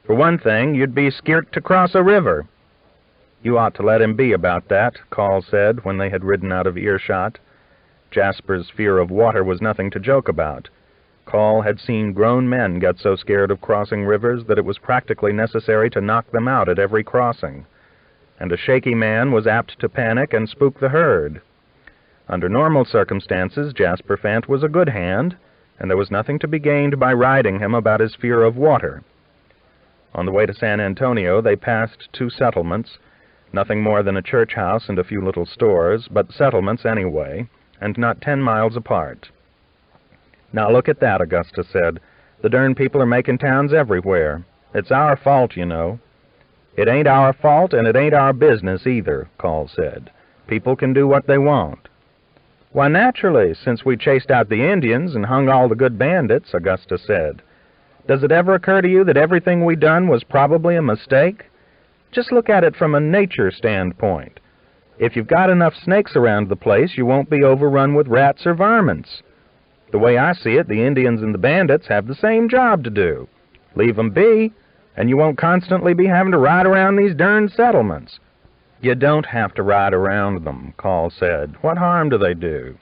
For one thing, you'd be scared to cross a river." "You ought to let him be about that," Call said when they had ridden out of earshot. Jasper's fear of water was nothing to joke about. Call had seen grown men get so scared of crossing rivers that it was practically necessary to knock them out at every crossing, and a shaky man was apt to panic and spook the herd. Under normal circumstances, Jasper Fant was a good hand, and there was nothing to be gained by riding him about his fear of water. On the way to San Antonio, they passed 2 settlements, nothing more than a church house and a few little stores, but settlements anyway, and not 10 miles apart. "Now look at that," Augustus said. "The darn people are making towns everywhere. It's our fault, you know." "It ain't our fault, and it ain't our business either," Call said. "People can do what they want." "Why, naturally, since we chased out the Indians and hung all the good bandits," Augustus said. "Does it ever occur to you that everything we done was probably a mistake? Just look at it from a nature standpoint. If you've got enough snakes around the place, you won't be overrun with rats or varmints. The way I see it, the Indians and the bandits have the same job to do. Leave 'em be, and you won't constantly be having to ride around these darn settlements." "You don't have to ride around them," Call said. "What harm do they do?"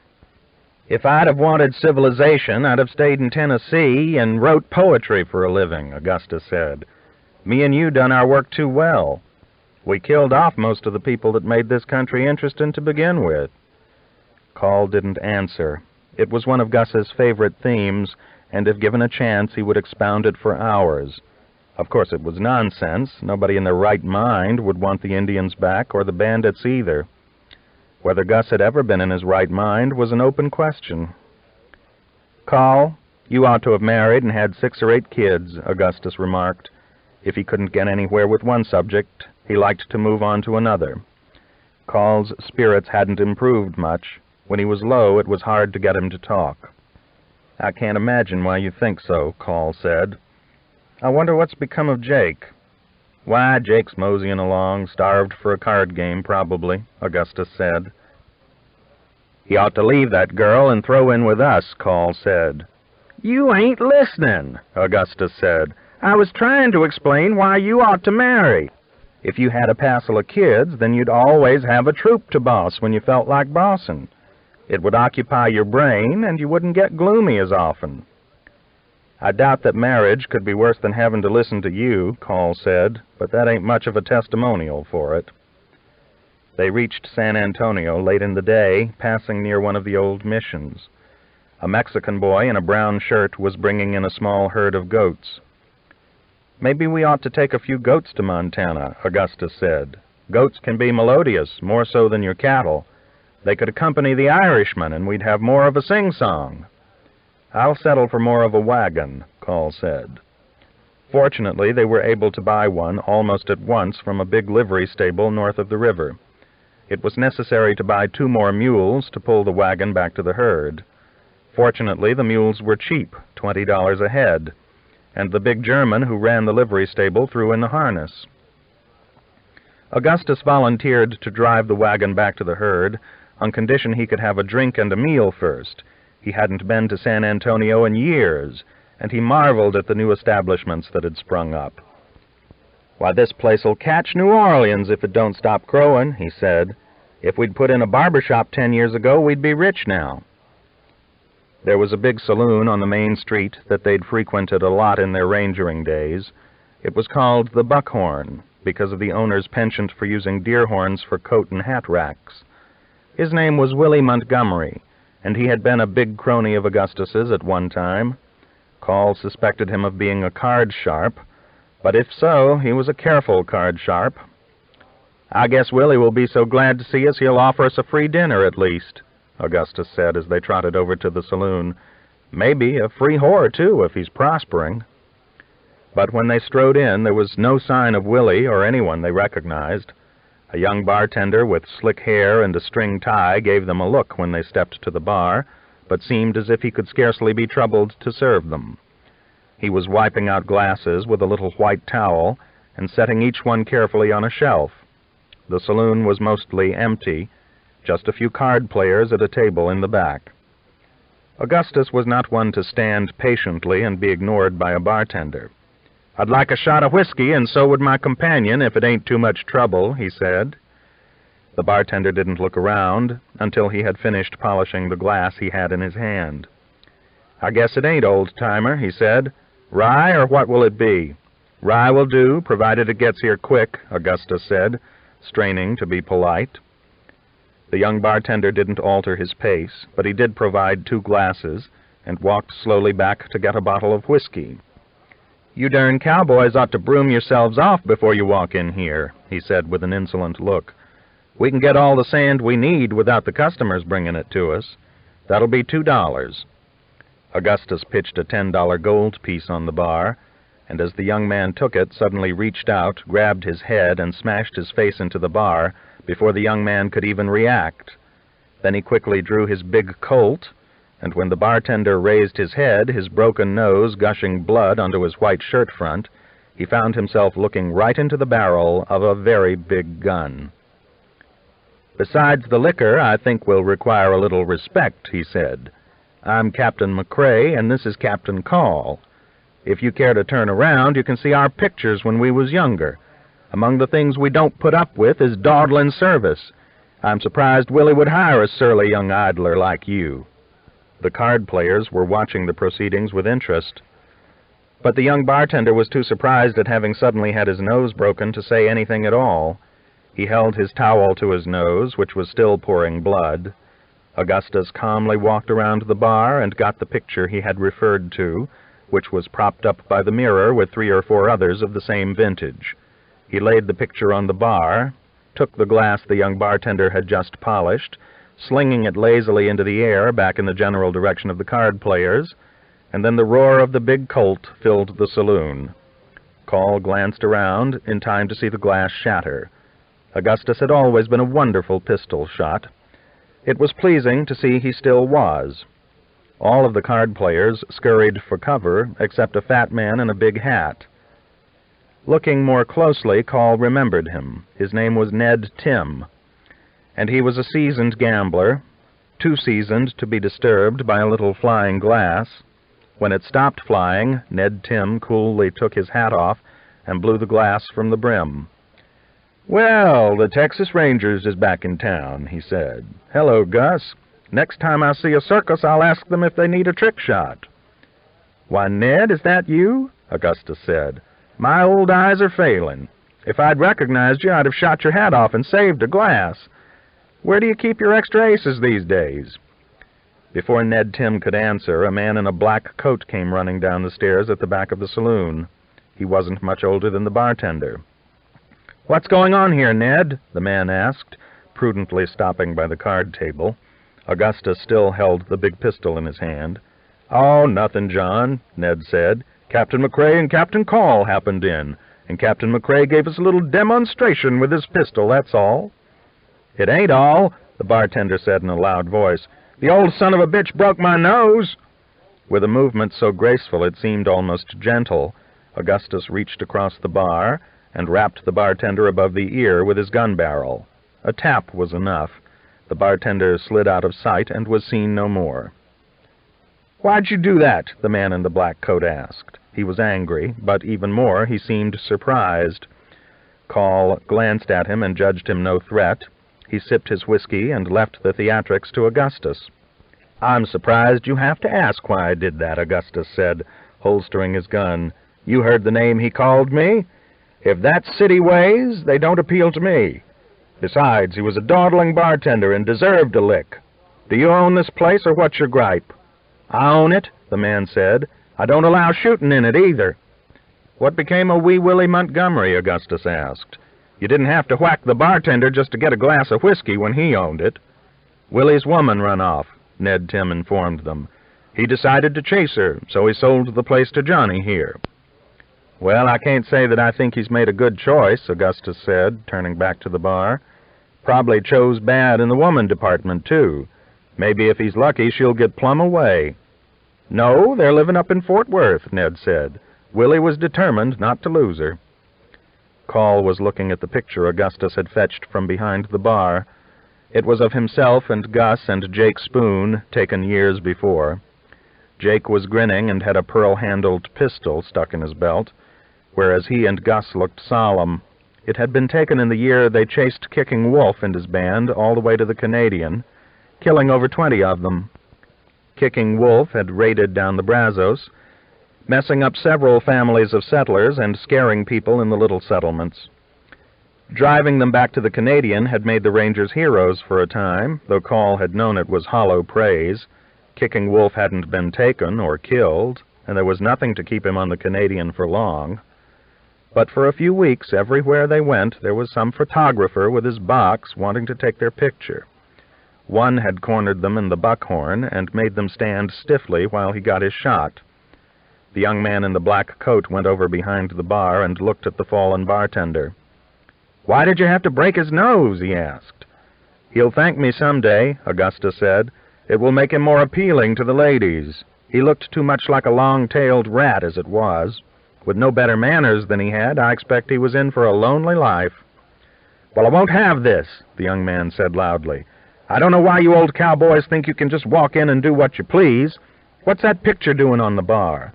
"If I'd have wanted civilization, I'd have stayed in Tennessee and wrote poetry for a living," Augustus said. "Me and you done our work too well. We killed off most of the people that made this country interesting to begin with." Call didn't answer. It was one of Gus's favorite themes, and if given a chance, he would expound it for hours. Of course, it was nonsense. Nobody in their right mind would want the Indians back, or the bandits either. Whether Gus had ever been in his right mind was an open question. "Call, you ought to have married and had 6 or 8 kids," Augustus remarked. If he couldn't get anywhere with one subject, he liked to move on to another. Call's spirits hadn't improved much. When he was low, it was hard to get him to talk. "I can't imagine why you think so," Call said. "I wonder what's become of Jake." "Why, Jake's moseying along, starved for a card game, probably," Augustus said. "He ought to leave that girl and throw in with us," Call said. "You ain't listening," Augustus said. "I was trying to explain why you ought to marry. If you had a passel of kids, then you'd always have a troop to boss when you felt like bossing. It would occupy your brain, and you wouldn't get gloomy as often." "I doubt that marriage could be worse than having to listen to you," Call said, "but that ain't much of a testimonial for it." They reached San Antonio late in the day, passing near one of the old missions. A Mexican boy in a brown shirt was bringing in a small herd of goats. "Maybe we ought to take a few goats to Montana," Augustus said. "Goats can be melodious, more so than your cattle. They could accompany the Irishmen, and we'd have more of a sing-song." "I'll settle for more of a wagon," Call said. Fortunately, they were able to buy one almost at once from a big livery stable north of the river. It was necessary to buy 2 more mules to pull the wagon back to the herd. Fortunately, the mules were cheap, $20 a head, and the big German who ran the livery stable threw in the harness. Augustus volunteered to drive the wagon back to the herd on condition he could have a drink and a meal first. He hadn't been to San Antonio in years, and he marveled at the new establishments that had sprung up. "Why, this place'll catch New Orleans if it don't stop growing," he said. "If we'd put in a barber shop 10 years ago, we'd be rich now." There was a big saloon on the main street that they'd frequented a lot in their rangering days. It was called the Buckhorn, because of the owner's penchant for using deer horns for coat and hat racks. His name was Willie Montgomery, and he had been a big crony of Augustus's at one time. Call suspected him of being a card sharp, but if so, he was a careful card sharp. "I guess Willie will be so glad to see us he'll offer us a free dinner at least," Augustus said as they trotted over to the saloon. "Maybe a free whore, too, if he's prospering." But when they strode in, there was no sign of Willie or anyone they recognized. A young bartender with slick hair and a string tie gave them a look when they stepped to the bar, but seemed as if he could scarcely be troubled to serve them. He was wiping out glasses with a little white towel and setting each one carefully on a shelf. The saloon was mostly empty, just a few card players at a table in the back. Augustus was not one to stand patiently and be ignored by a bartender. "I'd like a shot of whiskey, and so would my companion, if it ain't too much trouble," he said. The bartender didn't look around until he had finished polishing the glass he had in his hand. "I guess it ain't, old-timer," he said. "Rye, or what will it be?" "Rye will do, provided it gets here quick," Augustus said, straining to be polite. The young bartender didn't alter his pace, but he did provide 2 glasses, and walked slowly back to get a bottle of whiskey. "You darn cowboys ought to broom yourselves off before you walk in here," he said with an insolent look. "We can get all the sand we need without the customers bringing it to us. That'll be $2. Augustus pitched a $10 gold piece on the bar, and as the young man took it, suddenly reached out, grabbed his head, and smashed his face into the bar before the young man could even react. Then he quickly drew his big Colt, and when the bartender raised his head, his broken nose gushing blood onto his white shirt front, he found himself looking right into the barrel of a very big gun. "Besides the liquor, I think we'll require a little respect," he said. "I'm Captain McCrae, and this is Captain Call. If you care to turn around, you can see our pictures when we was younger. Among the things we don't put up with is dawdling service. I'm surprised Willie would hire a surly young idler like you." The card players were watching the proceedings with interest, but the young bartender was too surprised at having suddenly had his nose broken to say anything at all. He held his towel to his nose, which was still pouring blood. Augustus calmly walked around the bar and got the picture he had referred to, which was propped up by the mirror with 3 or 4 others of the same vintage. He laid the picture on the bar, took the glass the young bartender had just polished, slinging it lazily into the air back in the general direction of the card players, and then the roar of the big Colt filled the saloon. Call glanced around in time to see the glass shatter. Augustus had always been a wonderful pistol shot. It was pleasing to see he still was. All of the card players scurried for cover, except a fat man in a big hat. Looking more closely, Call remembered him. His name was Ned Tim, and he was a seasoned gambler, too seasoned to be disturbed by a little flying glass. When it stopped flying, Ned Tim coolly took his hat off and blew the glass from the brim. "Well, the Texas Rangers is back in town," he said. "Hello, Gus. Next time I see a circus, I'll ask them if they need a trick shot." "Why, Ned, is that you?" Augustus said. "My old eyes are failing. If I'd recognized you, I'd have shot your hat off and saved a glass. Where do you keep your extra aces these days?" Before Ned Tim could answer, a man in a black coat came running down the stairs at the back of the saloon. He wasn't much older than the bartender. "What's going on here, Ned?" the man asked, prudently stopping by the card table. Augustus still held the big pistol in his hand. "Oh, nothing, John," Ned said. "Captain McCrae and Captain Call happened in, and Captain McCrae gave us a little demonstration with his pistol, that's all." "It ain't all," the bartender said in a loud voice. "The old son of a bitch broke my nose." With a movement so graceful it seemed almost gentle, Augustus reached across the bar and rapped the bartender above the ear with his gun barrel. A tap was enough. The bartender slid out of sight and was seen no more. "Why'd you do that?" the man in the black coat asked. He was angry, but even more he seemed surprised. Call glanced at him and judged him no threat. He sipped his whiskey and left the theatrics to Augustus. "I'm surprised you have to ask why I did that," Augustus said, holstering his gun. "You heard the name he called me? If that's city ways, they don't appeal to me. Besides, he was a dawdling bartender and deserved a lick. Do you own this place, or what's your gripe?" "I own it," the man said. "I don't allow shooting in it, either." "What became of Wee Willie Montgomery?" Augustus asked. "You didn't have to whack the bartender just to get a glass of whiskey when he owned it." "Willie's woman run off," Ned Tim informed them. "He decided to chase her, so he sold the place to Johnny here." "Well, I can't say that I think he's made a good choice," Augustus said, turning back to the bar. "Probably chose bad in the woman department, too. Maybe if he's lucky, she'll get plumb away." "No, they're living up in Fort Worth," Ned said. "Willie was determined not to lose her." Call was looking at the picture Augustus had fetched from behind the bar. It was of himself and Gus and Jake Spoon, taken years before. Jake was grinning and had a pearl-handled pistol stuck in his belt, whereas he and Gus looked solemn. It had been taken in the year they chased Kicking Wolf and his band all the way to the Canadian, killing over 20 of them. Kicking Wolf had raided down the Brazos, messing up several families of settlers and scaring people in the little settlements. Driving them back to the Canadian had made the Rangers heroes for a time, though Call had known it was hollow praise. Kicking Wolf hadn't been taken or killed, and there was nothing to keep him on the Canadian for long. But for a few weeks, everywhere they went, there was some photographer with his box wanting to take their picture. One had cornered them in the Buckhorn and made them stand stiffly while he got his shot. The young man in the black coat went over behind the bar and looked at the fallen bartender. "Why did you have to break his nose?" he asked. "He'll thank me someday," Augustus said. "It will make him more appealing to the ladies. He looked too much like a long-tailed rat as it was. With no better manners than he had, I expect he was in for a lonely life." "Well, I won't have this," the young man said loudly. "I don't know why you old cowboys think you can just walk in and do what you please. What's that picture doing on the bar?"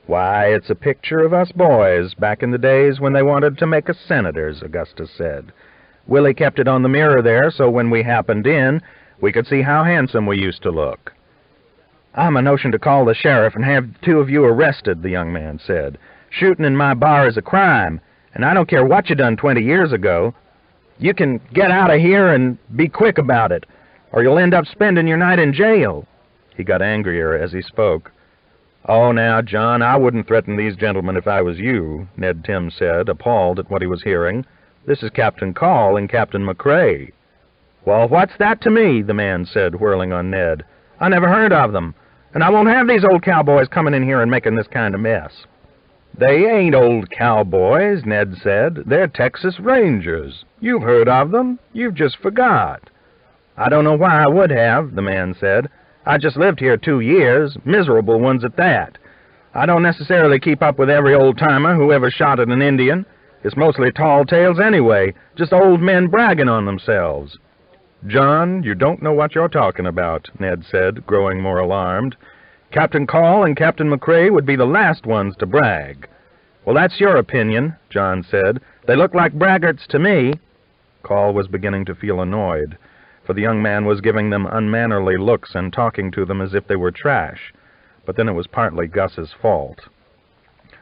"Why, it's a picture of us boys, back in the days when they wanted to make us senators," Augustus said. "Willie kept it on the mirror there, so when we happened in, we could see how handsome we used to look." "I'm a notion to call the sheriff and have the two of you arrested," the young man said. "Shooting in my bar is a crime, and I don't care what you done 20 years ago. You can get out of here and be quick about it, or you'll end up spending your night in jail." He got angrier as he spoke. "Oh, now, John, I wouldn't threaten these gentlemen if I was you," Ned Tim said, appalled at what he was hearing. "This is Captain Call and Captain McCrae." "Well, what's that to me?" the man said, whirling on Ned. "I never heard of them, and I won't have these old cowboys coming in here and making this kind of mess." "They ain't old cowboys," Ned said. "They're Texas Rangers. You've heard of them. You've just forgot." "I don't know why I would have," the man said. "I just lived here 2 years, miserable ones at that. I don't necessarily keep up with every old-timer who ever shot at an Indian. It's mostly tall tales anyway, just old men bragging on themselves." "John, you don't know what you're talking about," Ned said, growing more alarmed. "Captain Call and Captain McCrae would be the last ones to brag." "Well, that's your opinion," John said. "They look like braggarts to me." Call was beginning to feel annoyed, for the young man was giving them unmannerly looks and talking to them as if they were trash, but then it was partly Gus's fault.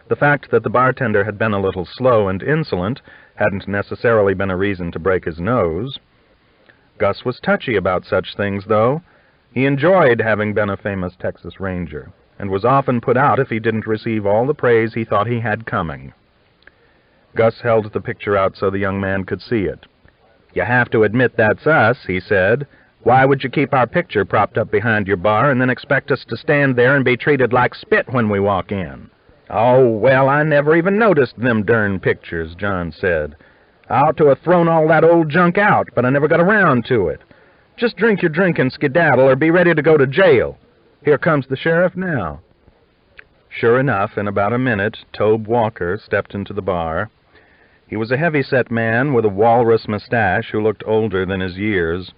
The fact that the bartender had been a little slow and insolent hadn't necessarily been a reason to break his nose. Gus was touchy about such things, though. He enjoyed having been a famous Texas Ranger, and was often put out if he didn't receive all the praise he thought he had coming. Gus held the picture out so the young man could see it. "You have to admit that's us," he said. "Why would you keep our picture propped up behind your bar and then expect us to stand there and be treated like spit when we walk in?" "Oh, well, I never even noticed them darn pictures," John said. "I ought to have thrown all that old junk out, but I never got around to it. Just drink your drink and skedaddle or be ready to go to jail. Here comes the sheriff now." Sure enough, in about a minute, Toub Walker stepped into the bar. He was a heavy-set man with a walrus mustache who looked older than his years.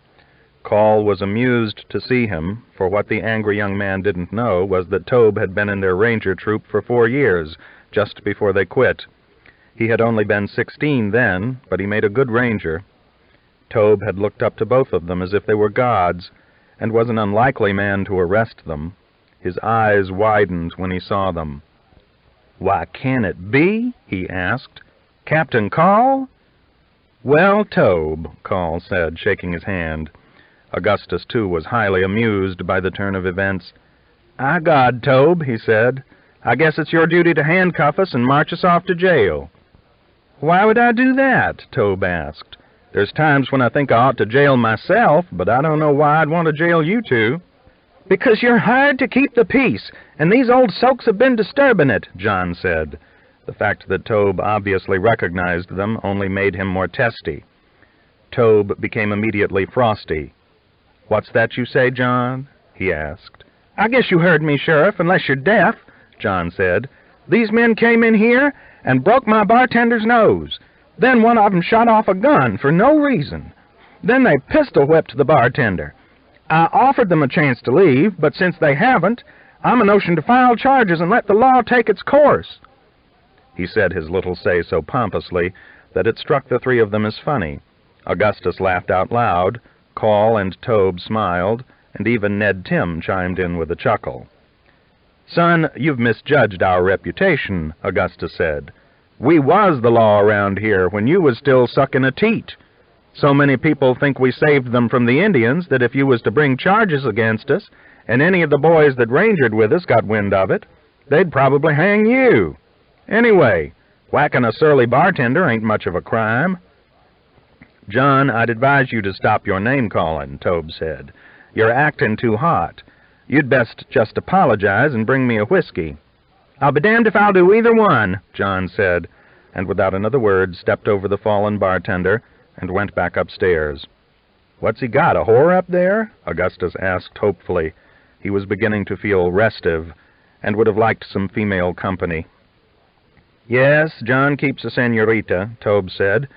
Call was amused to see him, for what the angry young man didn't know was that Toub had been in their ranger troop for 4 years, just before they quit. He had only been 16 then, but he made a good ranger. Toub had looked up to both of them as if they were gods, and was an unlikely man to arrest them. His eyes widened when he saw them. "Why, can it be?" he asked. "Captain Call?" "Well, Toub," Call said, shaking his hand. Augustus, too, was highly amused by the turn of events. "Ah, God, Toub," he said, "I guess it's your duty to handcuff us and march us off to jail." "Why would I do that?" Toub asked. "There's times when I think I ought to jail myself, but I don't know why I'd want to jail you two." "Because you're hired to keep the peace, and these old soaks have been disturbing it," John said. The fact that Toub obviously recognized them only made him more testy. Toub became immediately frosty. "What's that you say, John?" he asked. "I guess you heard me, Sheriff, unless you're deaf," John said. "These men came in here and broke my bartender's nose. Then one of them shot off a gun for no reason. Then they pistol-whipped the bartender. I offered them a chance to leave, but since they haven't, I'm a notion to file charges and let the law take its course." He said his little say so pompously that it struck the three of them as funny. Augustus laughed out loud, Call and Toub smiled, and even Ned Tim chimed in with a chuckle. "Son, you've misjudged our reputation," Augustus said. "We was the law around here when you was still sucking a teat. So many people think we saved them from the Indians that if you was to bring charges against us, and any of the boys that rangered with us got wind of it, they'd probably hang you. Anyway, whacking a surly bartender ain't much of a crime." "John, I'd advise you to stop your name-calling," Toub said. "You're acting too hot. You'd best just apologize and bring me a whiskey." "I'll be damned if I'll do either one," John said, and without another word stepped over the fallen bartender and went back upstairs. "What's he got, a whore up there?" Augustus asked hopefully. He was beginning to feel restive, and would have liked some female company. "Yes, John keeps a senorita," Toub said.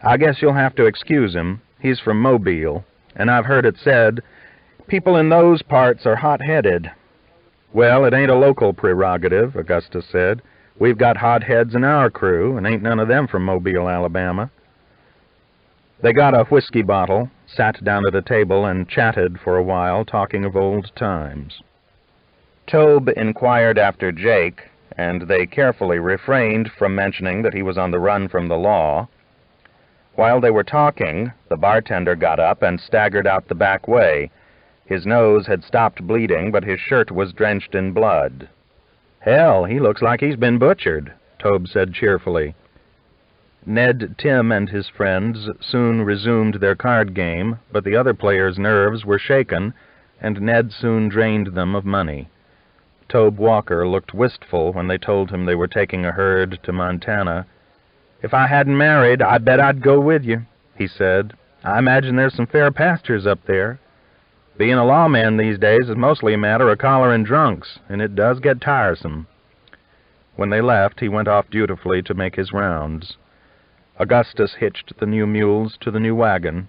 "I guess you'll have to excuse him. He's from Mobile, and I've heard it said people in those parts are hot-headed." "Well, it ain't a local prerogative," Augustus said. "We've got hot-heads in our crew, and ain't none of them from Mobile, Alabama." They got a whiskey bottle, sat down at a table, and chatted for a while, talking of old times. Toub inquired after Jake, and they carefully refrained from mentioning that he was on the run from the law. While they were talking, the bartender got up and staggered out the back way. His nose had stopped bleeding, but his shirt was drenched in blood. "Hell, he looks like he's been butchered," Toub said cheerfully. Ned Tim and his friends soon resumed their card game, but the other players' nerves were shaken, and Ned soon drained them of money. Toub Walker looked wistful when they told him they were taking a herd to Montana. "If I hadn't married, I bet I'd go with you," he said. "I imagine there's some fair pastures up there. Being a lawman these days is mostly a matter of collaring drunks, and it does get tiresome." When they left, he went off dutifully to make his rounds. Augustus hitched the new mules to the new wagon.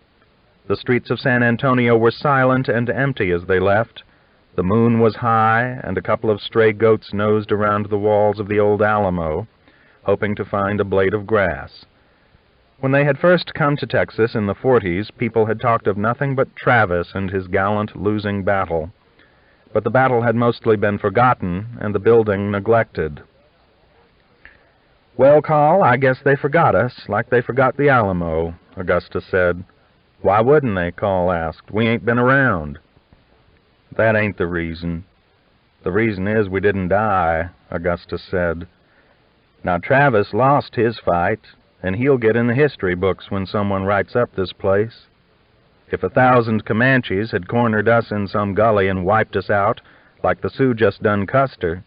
The streets of San Antonio were silent and empty as they left. The moon was high, and a couple of stray goats nosed around the walls of the old Alamo, hoping to find a blade of grass. When they had first come to Texas in the 40s, people had talked of nothing but Travis and his gallant losing battle. But the battle had mostly been forgotten, and the building neglected. "Well, Call, I guess they forgot us, like they forgot the Alamo," Augustus said. "Why wouldn't they?" Call asked. "We ain't been around." "That ain't the reason. The reason is we didn't die," Augustus said. "Now, Travis lost his fight, and he'll get in the history books when someone writes up this place. If 1,000 Comanches had cornered us in some gully and wiped us out, like the Sioux just done Custer,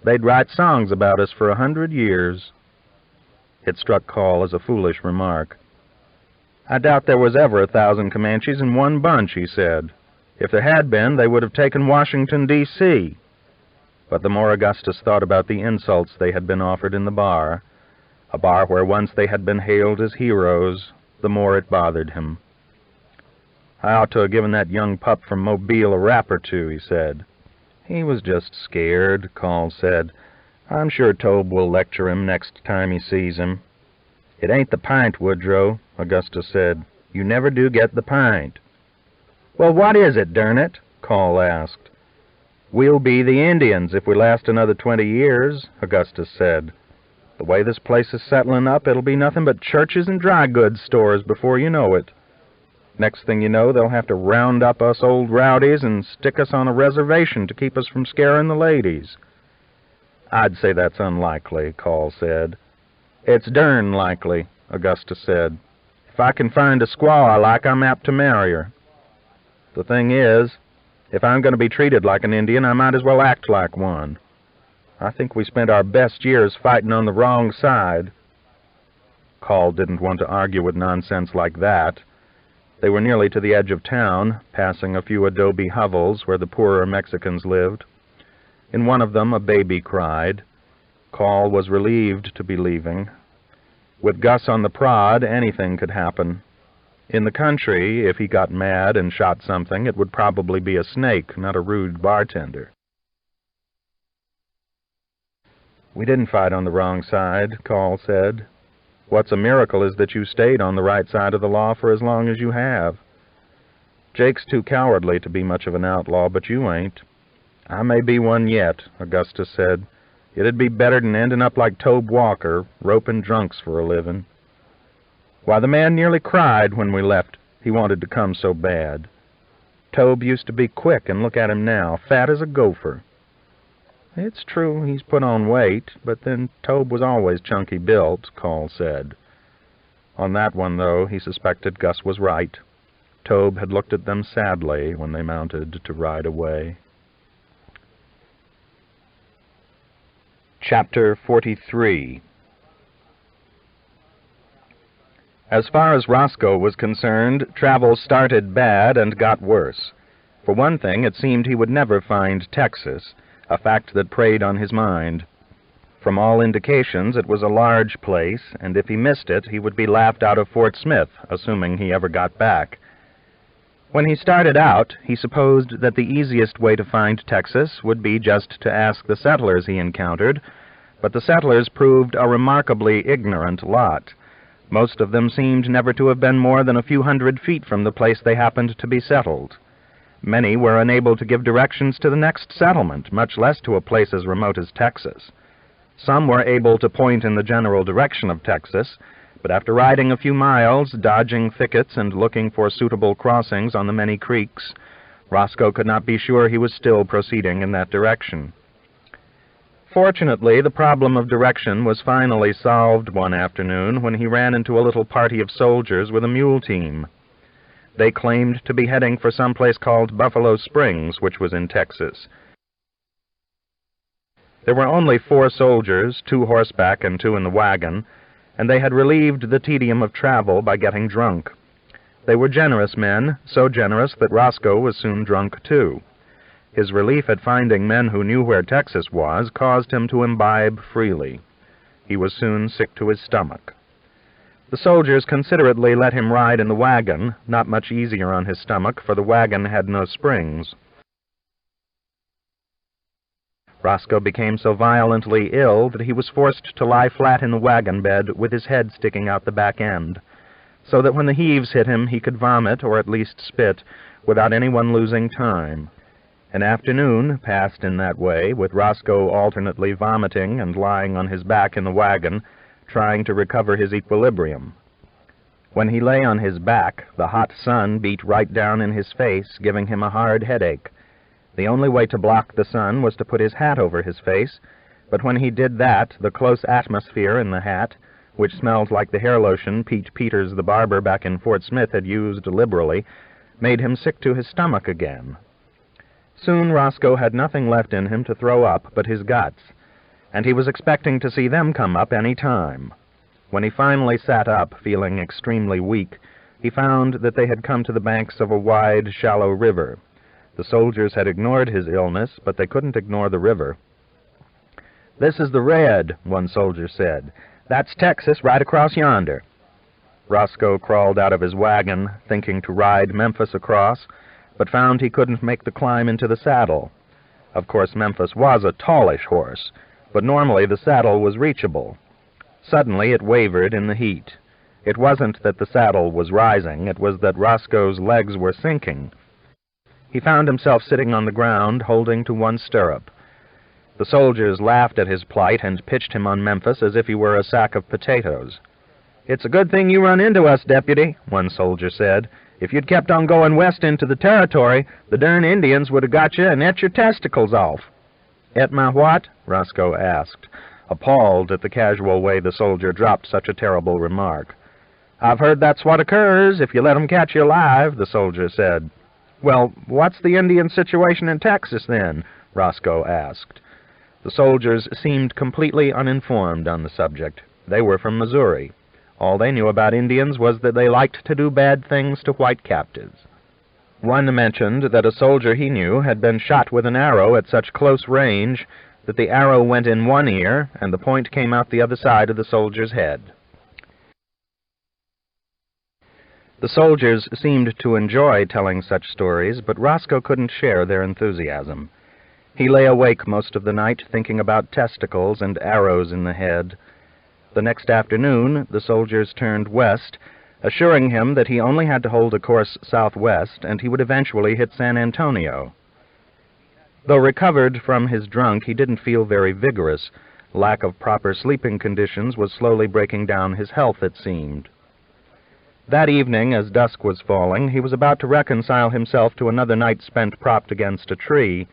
they'd write songs about us for 100 years. It struck Call as a foolish remark. "I doubt there was ever 1,000 Comanches in one bunch," he said. "If there had been, they would have taken Washington, D.C." But the more Augustus thought about the insults they had been offered in the bar, a bar where once they had been hailed as heroes, the more it bothered him. "I ought to have given that young pup from Mobile a rap or two," he said. "He was just scared," Call said. "I'm sure Toub will lecture him next time he sees him." "It ain't the pint, Woodrow," Augustus said. "You never do get the pint." "Well, what is it, durn it?" Call asked. "We'll be the Indians if we last another 20 years, Augustus said. "The way this place is settling up, it'll be nothing but churches and dry goods stores before you know it. Next thing you know, they'll have to round up us old rowdies and stick us on a reservation to keep us from scaring the ladies." "I'd say that's unlikely," Call said. "It's dern likely," Augustus said. "If I can find a squaw I like, I'm apt to marry her. The thing is, if I'm going to be treated like an Indian, I might as well act like one. I think we spent our best years fighting on the wrong side." Call didn't want to argue with nonsense like that. They were nearly to the edge of town, passing a few adobe hovels where the poorer Mexicans lived. In one of them a baby cried. Call was relieved to be leaving. With Gus on the prod, anything could happen. In the country, if he got mad and shot something, it would probably be a snake, not a rude bartender. "We didn't fight on the wrong side," Call said. What's a miracle is that you stayed on the right side of the law for as long as you have. Jake's too cowardly to be much of an outlaw, but you ain't. I may be one yet, Augustus said. It'd be better than ending up like Toub Walker, roping drunks for a living. Why, the man nearly cried when we left. He wanted to come so bad. Toub used to be quick, and look at him now, fat as a gopher. It's true he's put on weight, but then Toub was always chunky built, Call said. On that one, though, he suspected Gus was right. Toub had looked at them sadly when they mounted to ride away. Chapter 43. As far as Roscoe was concerned, travel started bad and got worse. For one thing, it seemed he would never find Texas, a fact that preyed on his mind. From all indications, it was a large place, and if he missed it, he would be laughed out of Fort Smith, assuming he ever got back. When he started out, he supposed that the easiest way to find Texas would be just to ask the settlers he encountered, but the settlers proved a remarkably ignorant lot. Most of them seemed never to have been more than a few hundred feet from the place they happened to be settled. Many were unable to give directions to the next settlement, much less to a place as remote as Texas. Some were able to point in the general direction of Texas, but after riding a few miles, dodging thickets and looking for suitable crossings on the many creeks, Roscoe could not be sure he was still proceeding in that direction. Fortunately, the problem of direction was finally solved one afternoon when he ran into a little party of soldiers with a mule team. They claimed to be heading for some place called Buffalo Springs, which was in Texas. There were only 4 soldiers, 2 horseback and 2 in the wagon, and they had relieved the tedium of travel by getting drunk. They were generous men, so generous that Roscoe was soon drunk too. His relief at finding men who knew where Texas was caused him to imbibe freely. He was soon sick to his stomach. The soldiers considerately let him ride in the wagon, not much easier on his stomach, for the wagon had no springs. Roscoe became so violently ill that he was forced to lie flat in the wagon bed with his head sticking out the back end, so that when the heaves hit him he could vomit, or at least spit, without anyone losing time. An afternoon passed in that way, with Roscoe alternately vomiting and lying on his back in the wagon, trying to recover his equilibrium. When he lay on his back, the hot sun beat right down in his face, giving him a hard headache. The only way to block the sun was to put his hat over his face, but when he did that, the close atmosphere in the hat, which smelled like the hair lotion Pete Peters the barber back in Fort Smith had used liberally, made him sick to his stomach again. Soon Roscoe had nothing left in him to throw up but his guts, and he was expecting to see them come up any time. When he finally sat up, feeling extremely weak, he found that they had come to the banks of a wide, shallow river. The soldiers had ignored his illness, but they couldn't ignore the river. "This is the Red," one soldier said. "That's Texas right across yonder." Roscoe crawled out of his wagon, thinking to ride Memphis across, but found he couldn't make the climb into the saddle. Of course, Memphis was a tallish horse, but normally the saddle was reachable. Suddenly it wavered in the heat. It wasn't that the saddle was rising, it was that Roscoe's legs were sinking. He found himself sitting on the ground, holding to one stirrup. The soldiers laughed at his plight and pitched him on Memphis as if he were a sack of potatoes. "It's a good thing you run into us, deputy," one soldier said. "If you'd kept on going west into the territory, the darn Indians would have got you and ate your testicles off." "Ate my what?" Roscoe asked, appalled at the casual way the soldier dropped such a terrible remark. "I've heard that's what occurs if you let 'em catch you alive," the soldier said. "Well, what's the Indian situation in Texas, then?" Roscoe asked. The soldiers seemed completely uninformed on the subject. They were from Missouri. All they knew about Indians was that they liked to do bad things to white captives. One mentioned that a soldier he knew had been shot with an arrow at such close range that the arrow went in one ear and the point came out the other side of the soldier's head. The soldiers seemed to enjoy telling such stories, but Roscoe couldn't share their enthusiasm. He lay awake most of the night thinking about testicles and arrows in the head. the next afternoon, the soldiers turned west, assuring him that he only had to hold a course southwest, and he would eventually hit San Antonio. Though recovered from his drunk, he didn't feel very vigorous. Lack of proper sleeping conditions was slowly breaking down his health, it seemed. That evening, as dusk was falling, he was about to reconcile himself to another night spent propped against a tree,